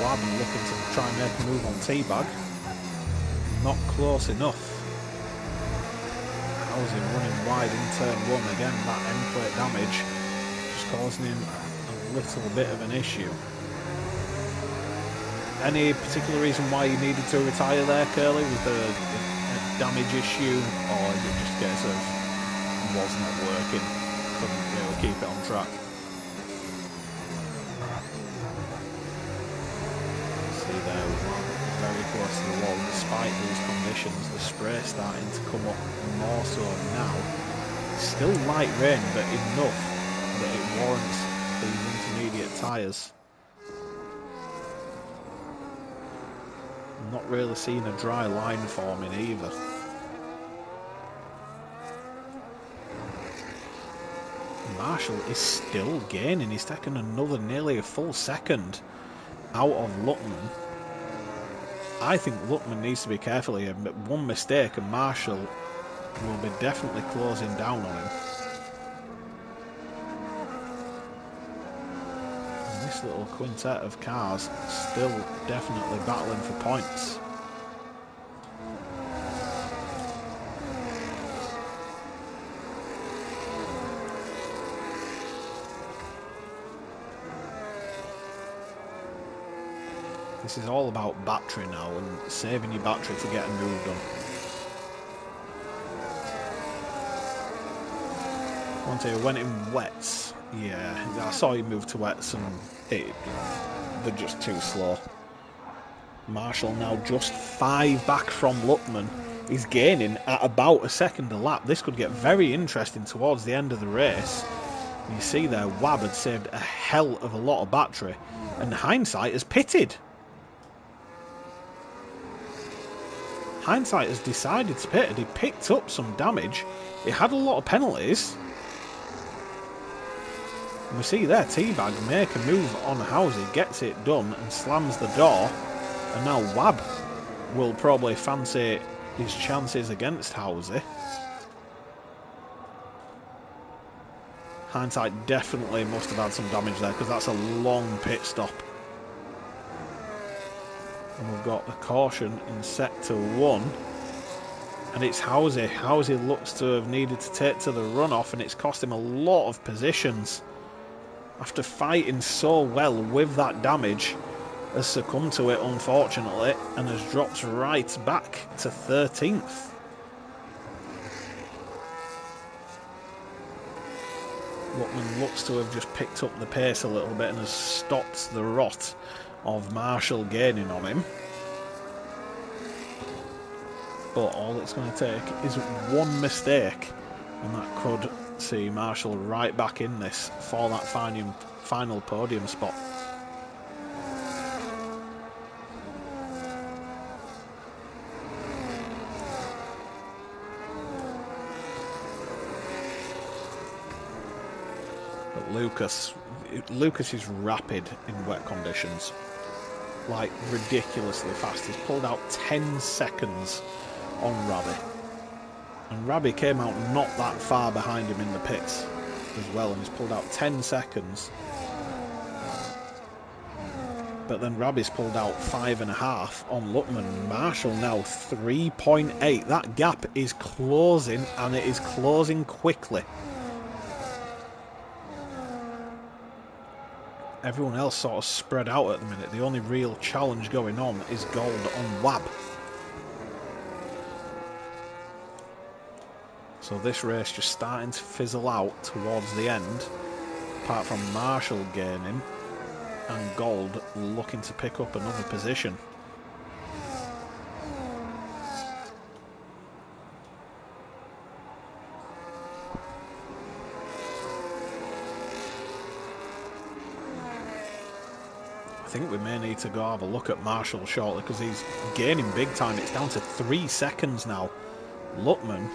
Wabben looking to try and make a move on Teabag. Not close enough. How's he running wide in turn 1 again? That end plate damage just causing him a little bit of an issue. Any particular reason why you needed to retire there, Curly? Was there a damage issue, or is it just a case of was not working, couldn't really keep it on track? See there, very close to the wall. Despite these conditions, the spray starting to come up more so now. Still light rain, but enough that it warrants these intermediate tyres. Not really seeing a dry line forming either. Marshall is still gaining. He's taken another nearly a full second out of Luckman. I think Luckman needs to be careful here. But one mistake and Marshall will be definitely closing down on him. And this little quintet of cars still definitely battling for points. This is all about battery now and saving your battery to get a move done. Monte went in wets. Yeah, I saw you move to wets and they're just too slow. Marshall now just 5 back from Luckman. He's gaining at about a second a lap. This could get very interesting towards the end of the race. And you see there, Wab had saved a hell of a lot of battery, and Hindsight has pitted. Hindsight has decided to pit, and he picked up some damage. He had a lot of penalties. And we see there, Teabag make a move on Housey, gets it done and slams the door. And now Wab will probably fancy his chances against Housey. Hindsight definitely must have had some damage there, because that's a long pit stop. And we've got a caution in sector 1. And it's Housey. Housey looks to have needed to take to the runoff, and it's cost him a lot of positions. After fighting so well with that damage, has succumbed to it unfortunately, and has dropped right back to 13th. Luckman looks to have just picked up the pace a little bit and has stopped the rot of Marshall gaining on him. But all it's going to take is one mistake, and that could see Marshall right back in this for that final podium spot. But Lucas is rapid in wet conditions, like ridiculously fast. He's pulled out 10 seconds on Rabi, and Rabi came out not that far behind him in the pits as well, and he's pulled out 10 seconds. But then Rabi's pulled out 5.5 on Luckman. Marshall now 3.8. That gap is closing, and it is closing quickly. everyone else sort of spread out at the minute. The only real challenge going on is gold on Wab. So this race just starting to fizzle out towards the end, apart from Marshall gaining and gold looking to pick up another position. I think we may need to go have a look at Marshall shortly because he's gaining big time. It's down to 3 seconds now. Luckman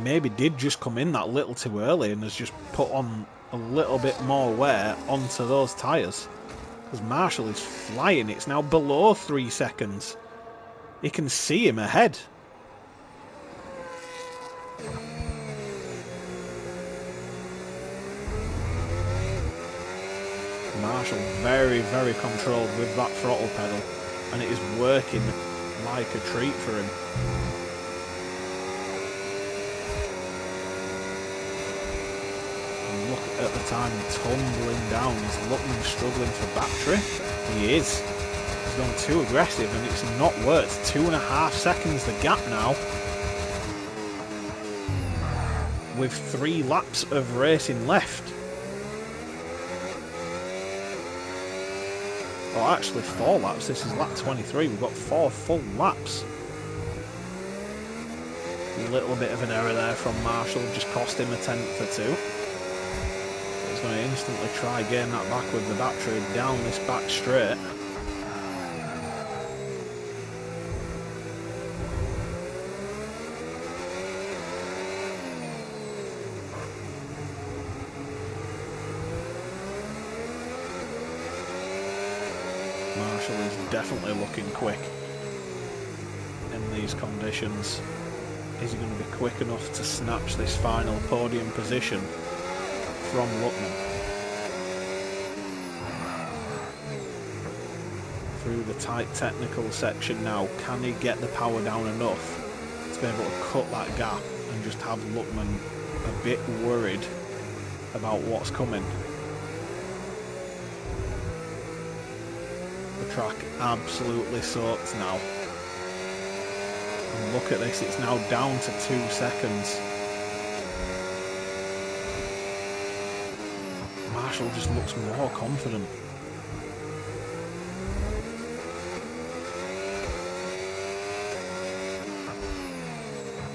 maybe did just come in that little too early and has just put on a little bit more wear onto those tyres. Because Marshall is flying. It's now below 3 seconds. You can see him ahead. Marshall very, very controlled with that throttle pedal, and it is working like a treat for him. And look at the time tumbling down. Is Luckman struggling for battery? He is. He's gone too aggressive and it's not worked. 2.5 seconds the gap now. With 3 laps of racing left. Well, actually 4 laps. This is lap 23. We've got 4 full laps. A little bit of an error there from Marshall. Just cost him a tenth or two. He's going to instantly try gain that back with the battery down this back straight. Marshall is definitely looking quick in these conditions. Is he going to be quick enough to snatch this final podium position from Luckman? Through the tight technical section now, can he get the power down enough to be able to cut that gap and just have Luckman a bit worried about what's coming? The track absolutely soaks now. And look at this, it's now down to 2 seconds. Marshall just looks more confident.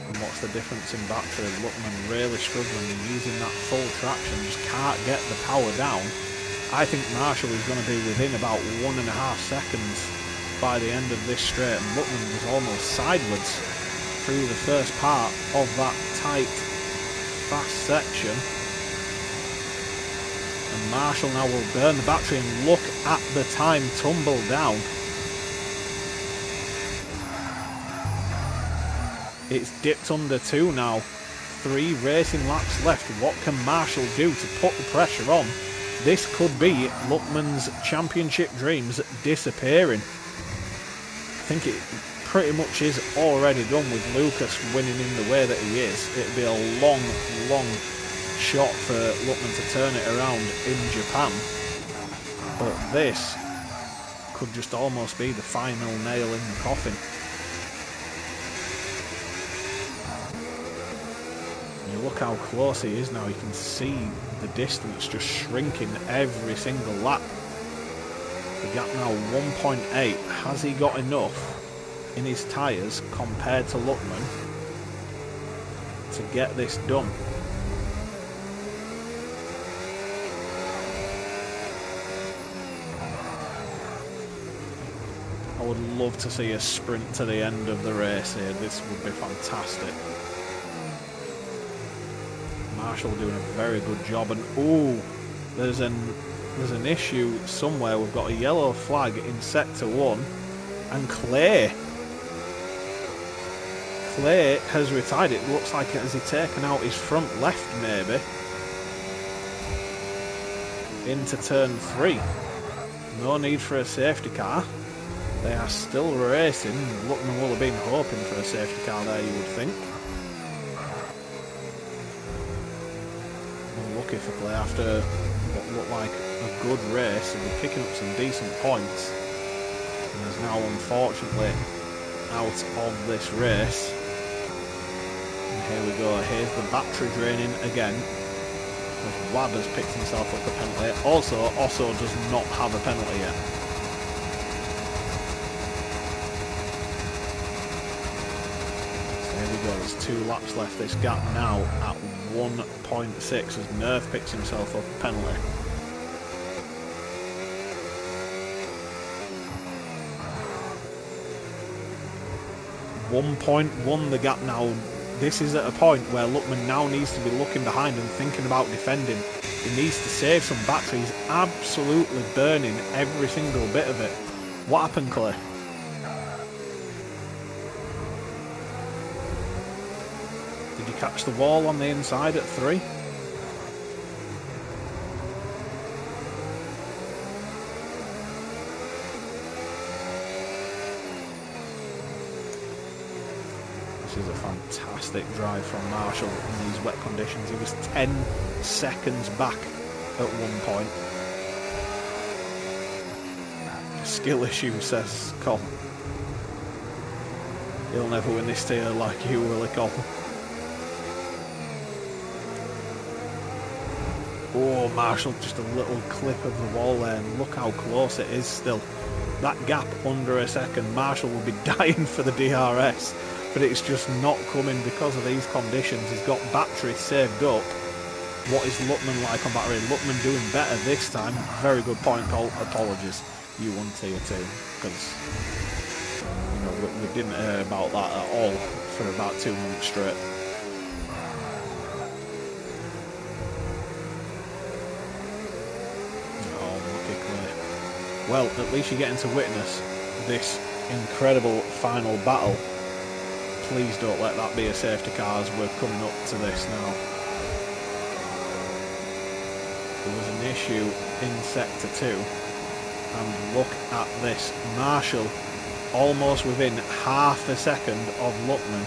And what's the difference in battery? Luckman really struggling and using that full traction, just can't get the power down. I think Marshall is going to be within about 1.5 seconds by the end of this straight, and Luckman was almost sideways through the first part of that tight, fast section. And Marshall now will burn the battery, and look at the time tumble down. It's dipped under 2 now. 3 racing laps left. What can Marshall do to put the pressure on? This could be Luckman's championship dreams disappearing. I think it pretty much is already done with Lucas winning in the way that he is. It'd be a long, long shot for Luckman to turn it around in Japan. But this could just almost be the final nail in the coffin. You look how close he is now. You can see the distance just shrinking every single lap. The gap now 1.8. Has he got enough in his tyres compared to Luckman to get this done? I would love to see a sprint to the end of the race here. This would be fantastic. Marshall doing a very good job, and ooh, there's an issue somewhere. We've got a yellow flag in sector 1, and Clay has retired. It looks like has he taken out his front left maybe into turn 3. No need for a safety car. They are still racing. Luckman will have been hoping for a safety car there, you would think. Lucky for Clay after what looked like a good race, and we're picking up some decent points. And is now unfortunately out of this race. And here we go, here's the battery draining again. Wab has picked himself up a penalty. Also, Osso does not have a penalty yet. So here we go, there's 2 laps left. This gap now at 1.6 as Nerf picks himself up a penalty. .1 the gap now. This is at a point where Luckman now needs to be looking behind and thinking about defending. He needs to save some battery. He's absolutely burning every single bit of it. What happened, Clay? Did you catch the wall on the inside at 3? This is a fantastic drive from Marshall in these wet conditions. He was 10 seconds back at one point. Skill issue, says Col. He'll never win this tier like you, will he, Col? Oh, Marshall, just a little clip of the wall there, and look how close it is still. That gap under a second, Marshall will be dying for the DRS, but it's just not coming because of these conditions. He's got battery saved up. What is Luckman like on battery? Luckman doing better this time. Very good point, Cole. Apologies. You won tier 2, because you know we didn't hear about that at all for about 2 months straight. Well, at least you're getting to witness this incredible final battle. Please don't let that be a safety car as we're coming up to this now. There was an issue in Sector 2. And look at this. Marshall almost within half a second of Luckman.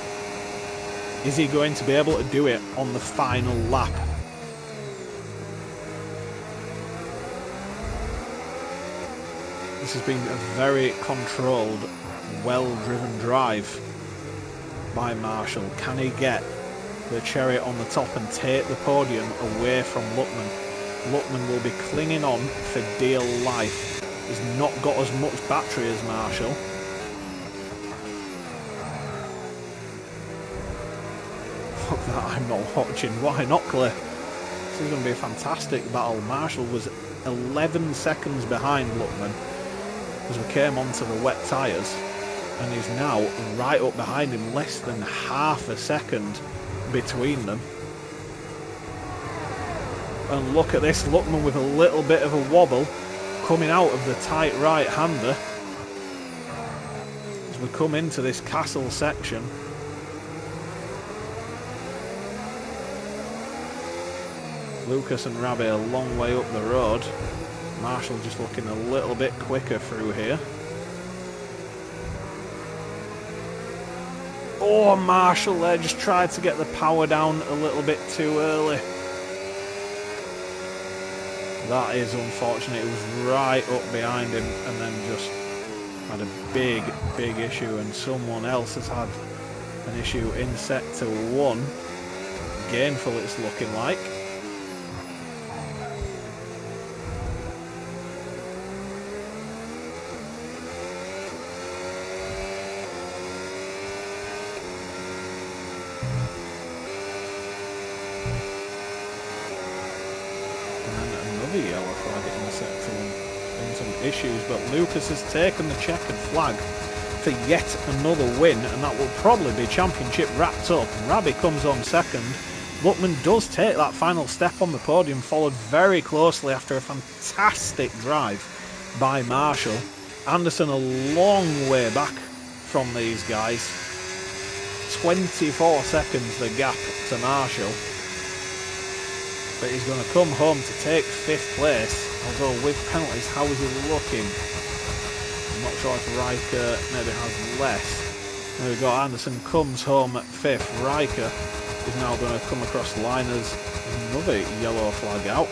Is he going to be able to do it on the final lap? This has been a very controlled, well-driven drive by Marshall. Can he get the cherry on the top and take the podium away from Luckman? Luckman will be clinging on for dear life. He's not got as much battery as Marshall. Fuck that, I'm not watching. Why not, Clay? This is going to be a fantastic battle. Marshall was 11 seconds behind Luckman as we came onto the wet tyres, and he's now right up behind him, less than half a second between them. And look at this, Luckman with a little bit of a wobble coming out of the tight right-hander as we come into this castle section. Lucas and Rabbi a long way up the road. Marshall just looking a little bit quicker through here. Oh, Marshall there just tried to get the power down a little bit too early. That is unfortunate. It was right up behind him and then just had a big, big issue. And someone else has had an issue in Sector 1. Gainful it's looking like. Yellow flag in the Sector 1. Been some issues, but Lucas has taken the checkered flag for yet another win, and that will probably be championship wrapped up. Rabbi comes on second. Luckman does take that final step on the podium, followed very closely after a fantastic drive by Marshall. Anderson a long way back from these guys. 24 seconds the gap to Marshall. But he's going to come home to take 5th place, although with penalties, how is he looking? I'm not sure if Riker maybe has less. There we go, Anderson comes home at 5th. Riker is now going to come across the line as another yellow flag out.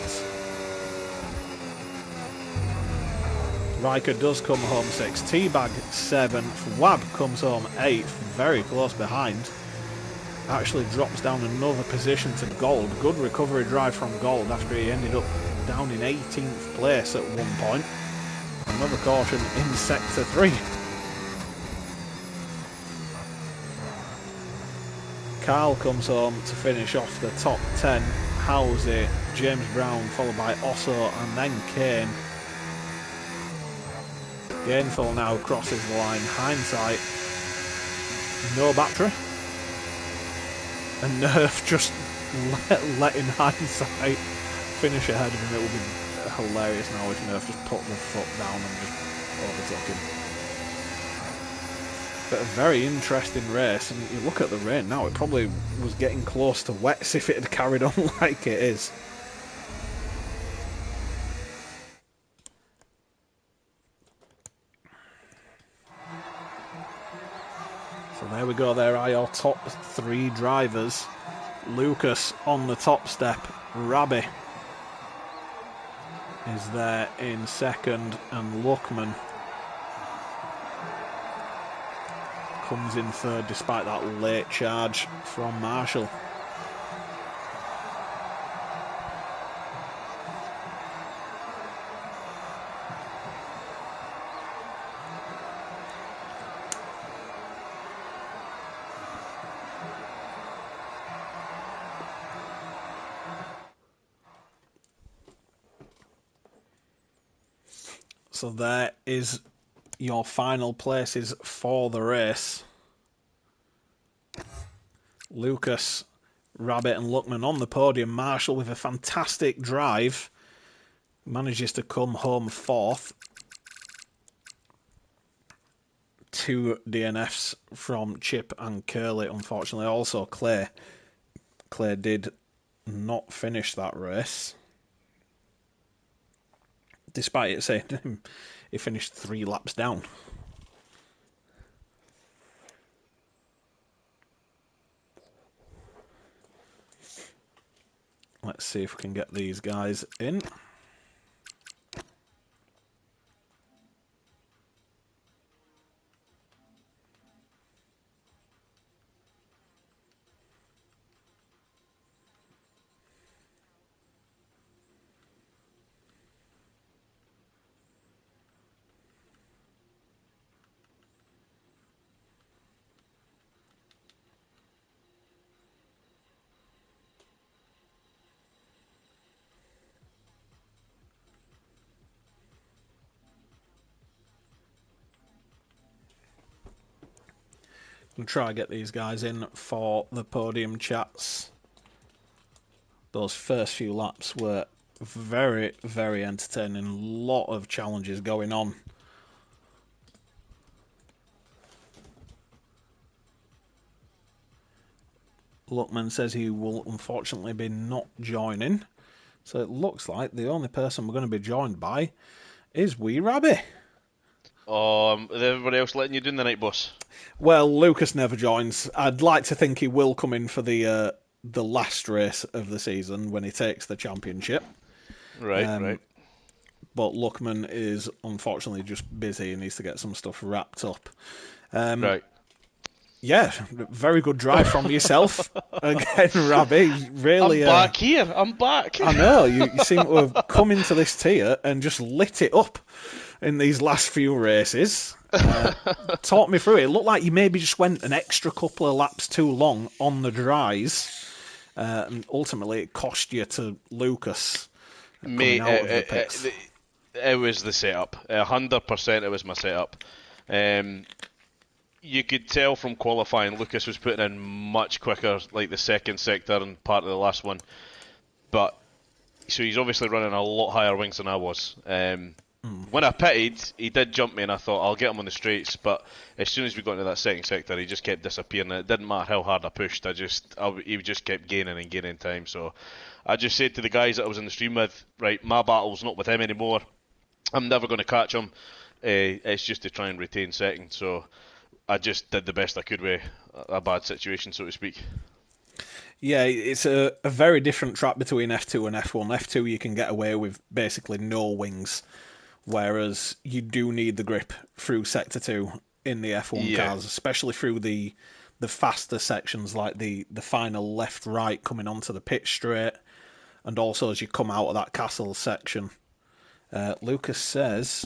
Viker does come home 6th. Teabag 7th. Wab comes home 8th. Very close behind. Actually drops down another position to gold. Good recovery drive from gold after he ended up down in 18th place at one point. Another caution in sector 3. Carl comes home to finish off the top 10. Howsey, James Brown, followed by Osso and then Kane. Gainful now crosses the line. Hindsight, no battery. And Nerf just letting Hindsight finish ahead of him. It would be hilarious now if Nerf just put the foot down and just overtook him. But a very interesting race, and you look at the rain now, it probably was getting close to wets if it had carried on like it is. So there we go, there are your top 3 drivers. Lucas on the top step, Rabbi is there in second, and Luckman comes in third despite that late charge from Marshall. So there is your final places for the race. Lucas, Rabbit and Luckman on the podium. Marshall with a fantastic drive manages to come home 4th. 2 DNFs from Chip and Curly, unfortunately. Also Clay. Clay did not finish that race, despite it saying he finished 3 laps down. Let's see if we can get these guys in. We'll try to get these guys in for the podium chats. Those first few laps were very, very entertaining. A lot of challenges going on. Luckman says he will unfortunately be not joining. So it looks like the only person we're going to be joined by is Wee Rabbi. Is everybody else letting you down the night, boss? Well, Lucas never joins. I'd like to think he will come in for the last race of the season when he takes the championship. Right. But Luckman is unfortunately just busy and needs to get some stuff wrapped up. Right. Yeah, very good drive from yourself again, Rabbi. Really, I'm back here. I'm back. I know you seem to have come into this tier and just lit it up in these last few races. Talk me through it. It looked like you maybe just went an extra couple of laps too long on the dries, and ultimately it cost you to Lucas coming out of the pits. It was the setup. 100% it was my setup. You could tell from qualifying Lucas was putting in much quicker, like the second sector and part of the last one. But so he's obviously running a lot higher wings than I was. When I pitted, he did jump me, and I thought I'll get him on the straights. But as soon as we got into that second sector, he just kept disappearing. It didn't matter how hard I pushed. He just kept gaining and gaining time. So I just said to the guys that I was in the stream with, right, my battle's not with him anymore. I'm never going to catch him. It's just to try and retain second. So I just did the best I could with a bad situation, so to speak. Yeah, it's a very different track between F2 and F1. F2 you can get away with basically no wings whereas you do need the grip through Sector 2 in the F1 Yeah. cars, especially through the faster sections like the final left-right coming onto the pit straight, and also as you come out of that castle section. Lucas says,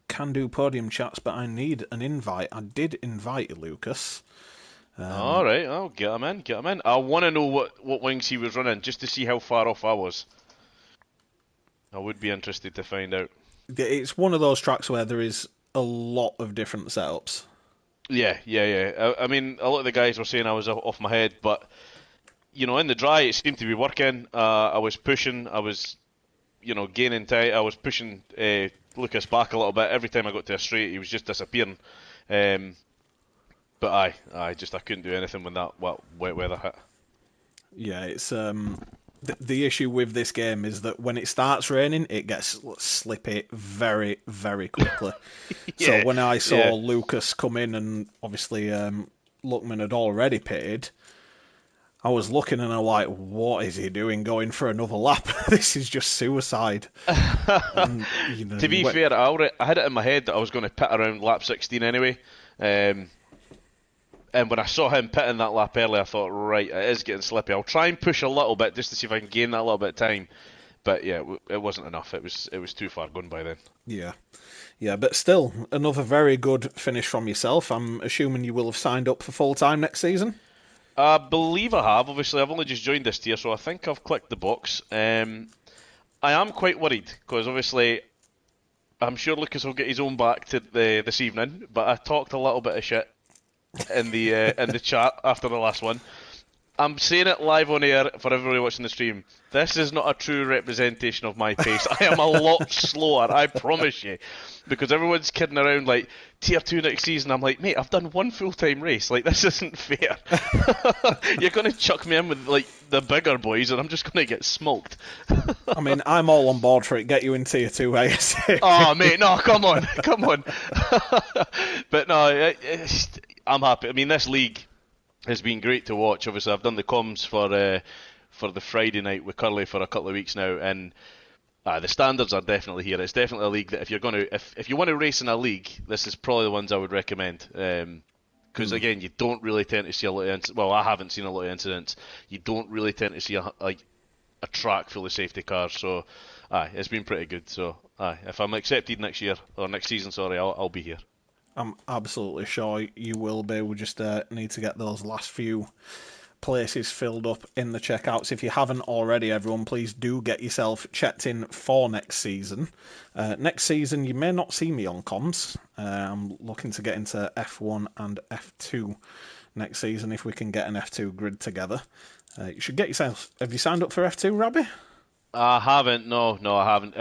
can do podium chats, but I need an invite. I did invite you, Lucas. All right, I'll get him in. Get him in. I want to know what wings he was running, just to see how far off I was. I would be interested to find out. It's one of those tracks where there is a lot of different setups. Yeah. I mean, a lot of the guys were saying I was off my head, but in the dry it seemed to be working. I was pushing. I was, gaining time. I was pushing Lucas back a little bit. Every time I got to a straight, he was just disappearing. But I couldn't do anything when that wet weather hit. Yeah, it's the issue with this game is that when it starts raining, it gets slippy very, very quickly. Yeah, So when I saw yeah. Lucas come in and obviously Luckman had already pitted, I was looking and I'm like, what is he doing going for another lap? This is just suicide. And, To be fair, I had it in my head that I was going to pit around lap 16 anyway. And when I saw him pitting that lap early, I thought, right, it is getting slippy. I'll try and push a little bit just to see if I can gain that little bit of time. But yeah, it wasn't enough. It was too far gone by then. Yeah, but still, another very good finish from yourself. I'm assuming you will have signed up for full-time next season? I believe I have. Obviously, I've only just joined this tier, so I think I've clicked the box. I am quite worried, because obviously I'm sure Lucas will get his own back to this evening, but I talked a little bit of shit in the chat after the last one. I'm saying it live on air for everybody watching the stream. This is not a true representation of my pace. I am a lot slower, I promise you. Because everyone's kidding around like, Tier 2 next season. I'm like, mate, I've done one full-time race. Like, this isn't fair. You're going to chuck me in with, like, the bigger boys, and I'm just going to get smoked. I mean, I'm all on board for it. Get you in Tier 2 ASAP. Oh, mate, no, come on. But no, I'm happy. I mean, this league has been great to watch. Obviously, I've done the comms for the Friday night with Curly for a couple of weeks now, and the standards are definitely here. It's definitely a league that if you want to race in a league, this is probably the ones I would recommend. Because again, you don't really tend to see a lot of well, I haven't seen a lot of incidents. You don't really tend to see a track full of safety cars. So, it's been pretty good. So, if I'm accepted next year or next season, sorry, I'll be here. I'm absolutely sure you will be. We just need to get those last few places filled up in the checkouts. If you haven't already, everyone, please do get yourself checked in for next season. Next season, you may not see me on comms. I'm looking to get into F1 and F2 next season if we can get an F2 grid together. You should get yourself... Have you signed up for F2, Robbie? I haven't. No, I haven't.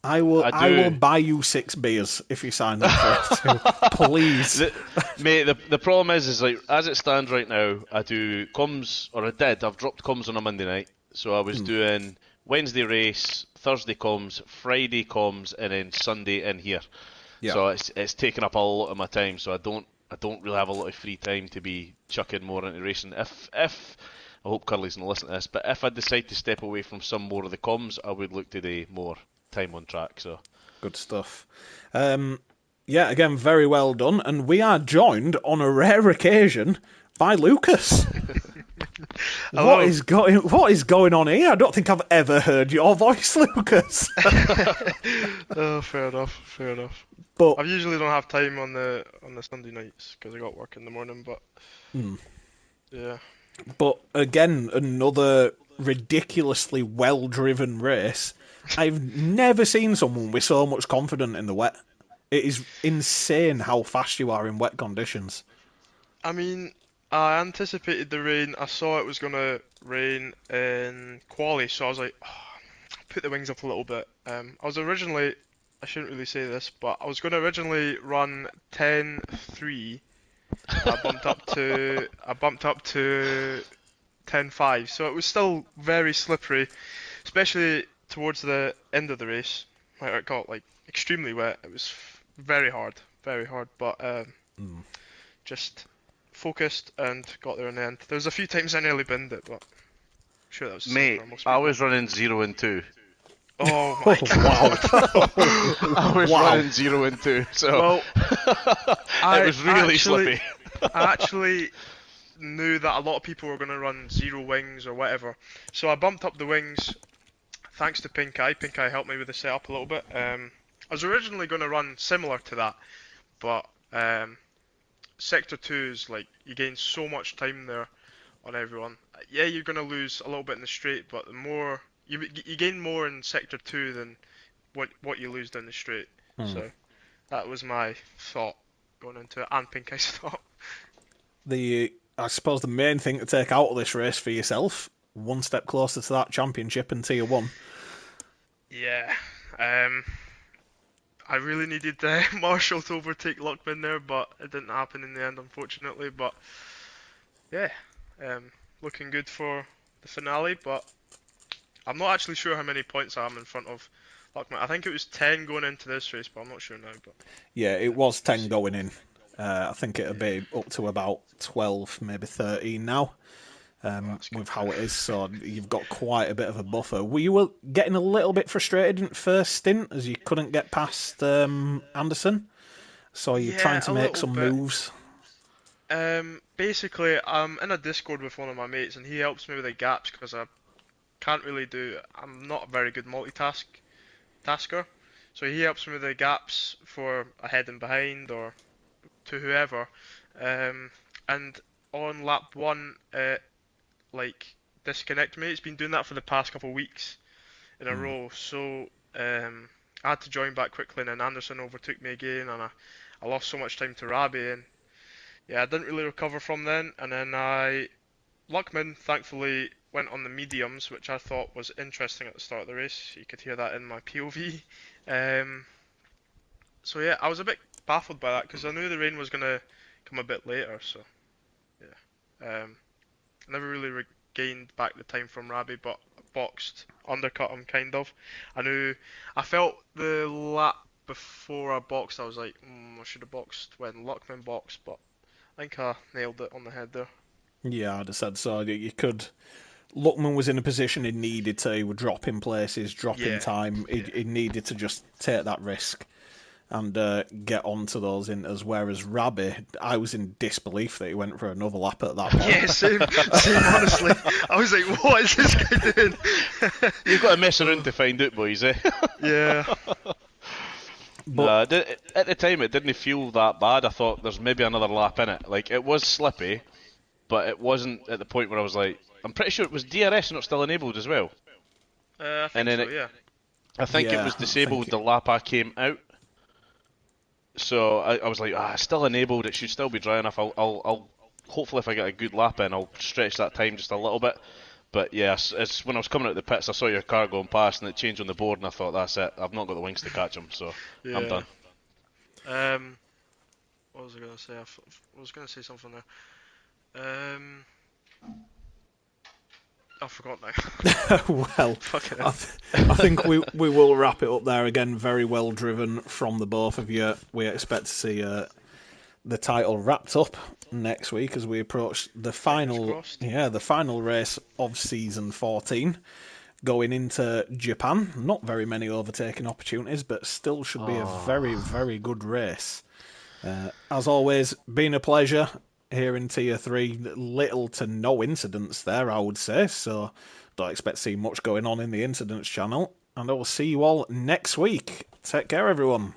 I will buy you 6 beers if you sign up for F2. Please. Mate, the problem is like, as it stands right now, I do comms, or I did. I've dropped comms on a Monday night. So I was doing Wednesday race, Thursday comms, Friday comms, and then Sunday in here. Yeah. So it's taken up a lot of my time. So I don't really have a lot of free time to be chucking more into racing. If I hope Curly's going to listen to this, but if I decide to step away from some more of the comms, I would look to do more time on track. So good stuff. Yeah, again, very well done. And we are joined on a rare occasion by Lucas. What is going on here? I don't think I've ever heard your voice, Lucas. Oh, fair enough. But I usually don't have time on the Sunday nights because I got work in the morning. But yeah. But again, another ridiculously well-driven race. I've never seen someone with so much confidence in the wet. It is insane how fast you are in wet conditions. I mean, I anticipated the rain. I saw it was going to rain in quali, so I was like, put the wings up a little bit. I was originally, I shouldn't really say this, but I was going to originally run 10.3. I bumped up to 10.5, so it was still very slippery, especially towards the end of the race. It got like extremely wet. It was very hard, but just focused and got there in the end. There was a few times I nearly binned it, but I'm sure that was mate, I was running 0 and 2. Oh my Wow. god. I was Wow. running 0 and 2, so Well, it was really slippy. I actually knew that a lot of people were going to run 0 wings or whatever, so I bumped up the wings thanks to Pink Eye. Pink Eye helped me with the setup a little bit. I was originally going to run similar to that, but Sector 2 is like you gain so much time there on everyone. Yeah, you're going to lose a little bit in the straight, but the more you gain more in Sector 2 than what you lose down the straight. So that was my thought going into it, and Pink Eye's thought. I suppose the main thing to take out of this race for yourself, one step closer to that championship in Tier 1. Yeah, I really needed Marshall to overtake Luckman there, but it didn't happen in the end, unfortunately. But yeah, looking good for the finale, but I'm not actually sure how many points I am in front of Luckman. I think it was 10 going into this race, but I'm not sure now. But Yeah, it yeah, was we'll 10 see. going in. I think it'll Yeah. be up to about 12, maybe 13 now, Oh, that's good with then. how it is. So you've got quite a bit of a buffer. Were you getting a little bit frustrated in the first stint as you couldn't get past Anderson? So you're trying Yeah, to a make little some bit. moves? Basically, I'm in a Discord with one of my mates, and he helps me with the gaps because I can't really do. I'm not a very good tasker, so he helps me with the gaps for ahead and behind or to whoever. Um, and on lap one, like disconnect me. It's been doing that for the past couple of weeks in a row. So I had to join back quickly, and then Anderson overtook me again, and I lost so much time to Rabi, and yeah, I didn't really recover from then. And then Luckman thankfully went on the mediums, which I thought was interesting at the start of the race. You could hear that in my POV. Um, so yeah, I was a bit baffled by that because I knew the rain was gonna come a bit later. So yeah, I never really regained back the time from Rabi, but boxed, undercut him kind of. I felt the lap before I boxed, I was like, I should have boxed when Luckman boxed, but I think I nailed it on the head there. Yeah, I'd have said so. You could. Luckman was in a position he needed to. He would drop in places, drop in Yeah, time. yeah. He needed to just take that risk and get onto those inters. Whereas Rabbi, I was in disbelief that he went for another lap at that point. Yeah, same, honestly. I was like, what is this guy doing? You've got to mess Oh, around to find out, boys, eh? yeah, But No, at the time it didn't feel that bad. I thought there's maybe another lap in it. Like, it was slippy, but it wasn't at the point where I was like, I'm pretty sure it was DRS not still enabled as well. I And think then so, yeah. I think it yeah, was I think disabled the lap I came out. So I was like, it's still enabled. It should still be dry enough. I'll hopefully if I get a good lap in, I'll stretch that time just a little bit. But yeah, it's when I was coming out of the pits, I saw your car going past and it changed on the board, and I thought, that's it. I've not got the wings to catch him, so I'm Yeah. done. Um, what was I gonna say? I was gonna say something there. I forgot now. well, Fucking I, hell. I think we will wrap it up there again. Very well driven from the both of you. We expect to see the title wrapped up next week as we approach the Fingers final, crossed. the final race of season 14, going into Japan. Not very many overtaking opportunities, but still should be a very, Oh, very good race. As always, been a pleasure here in Tier 3. Little to no incidents there, I would say, so don't expect to see much going on in the incidents channel. And I will see you all next week. Take care, everyone.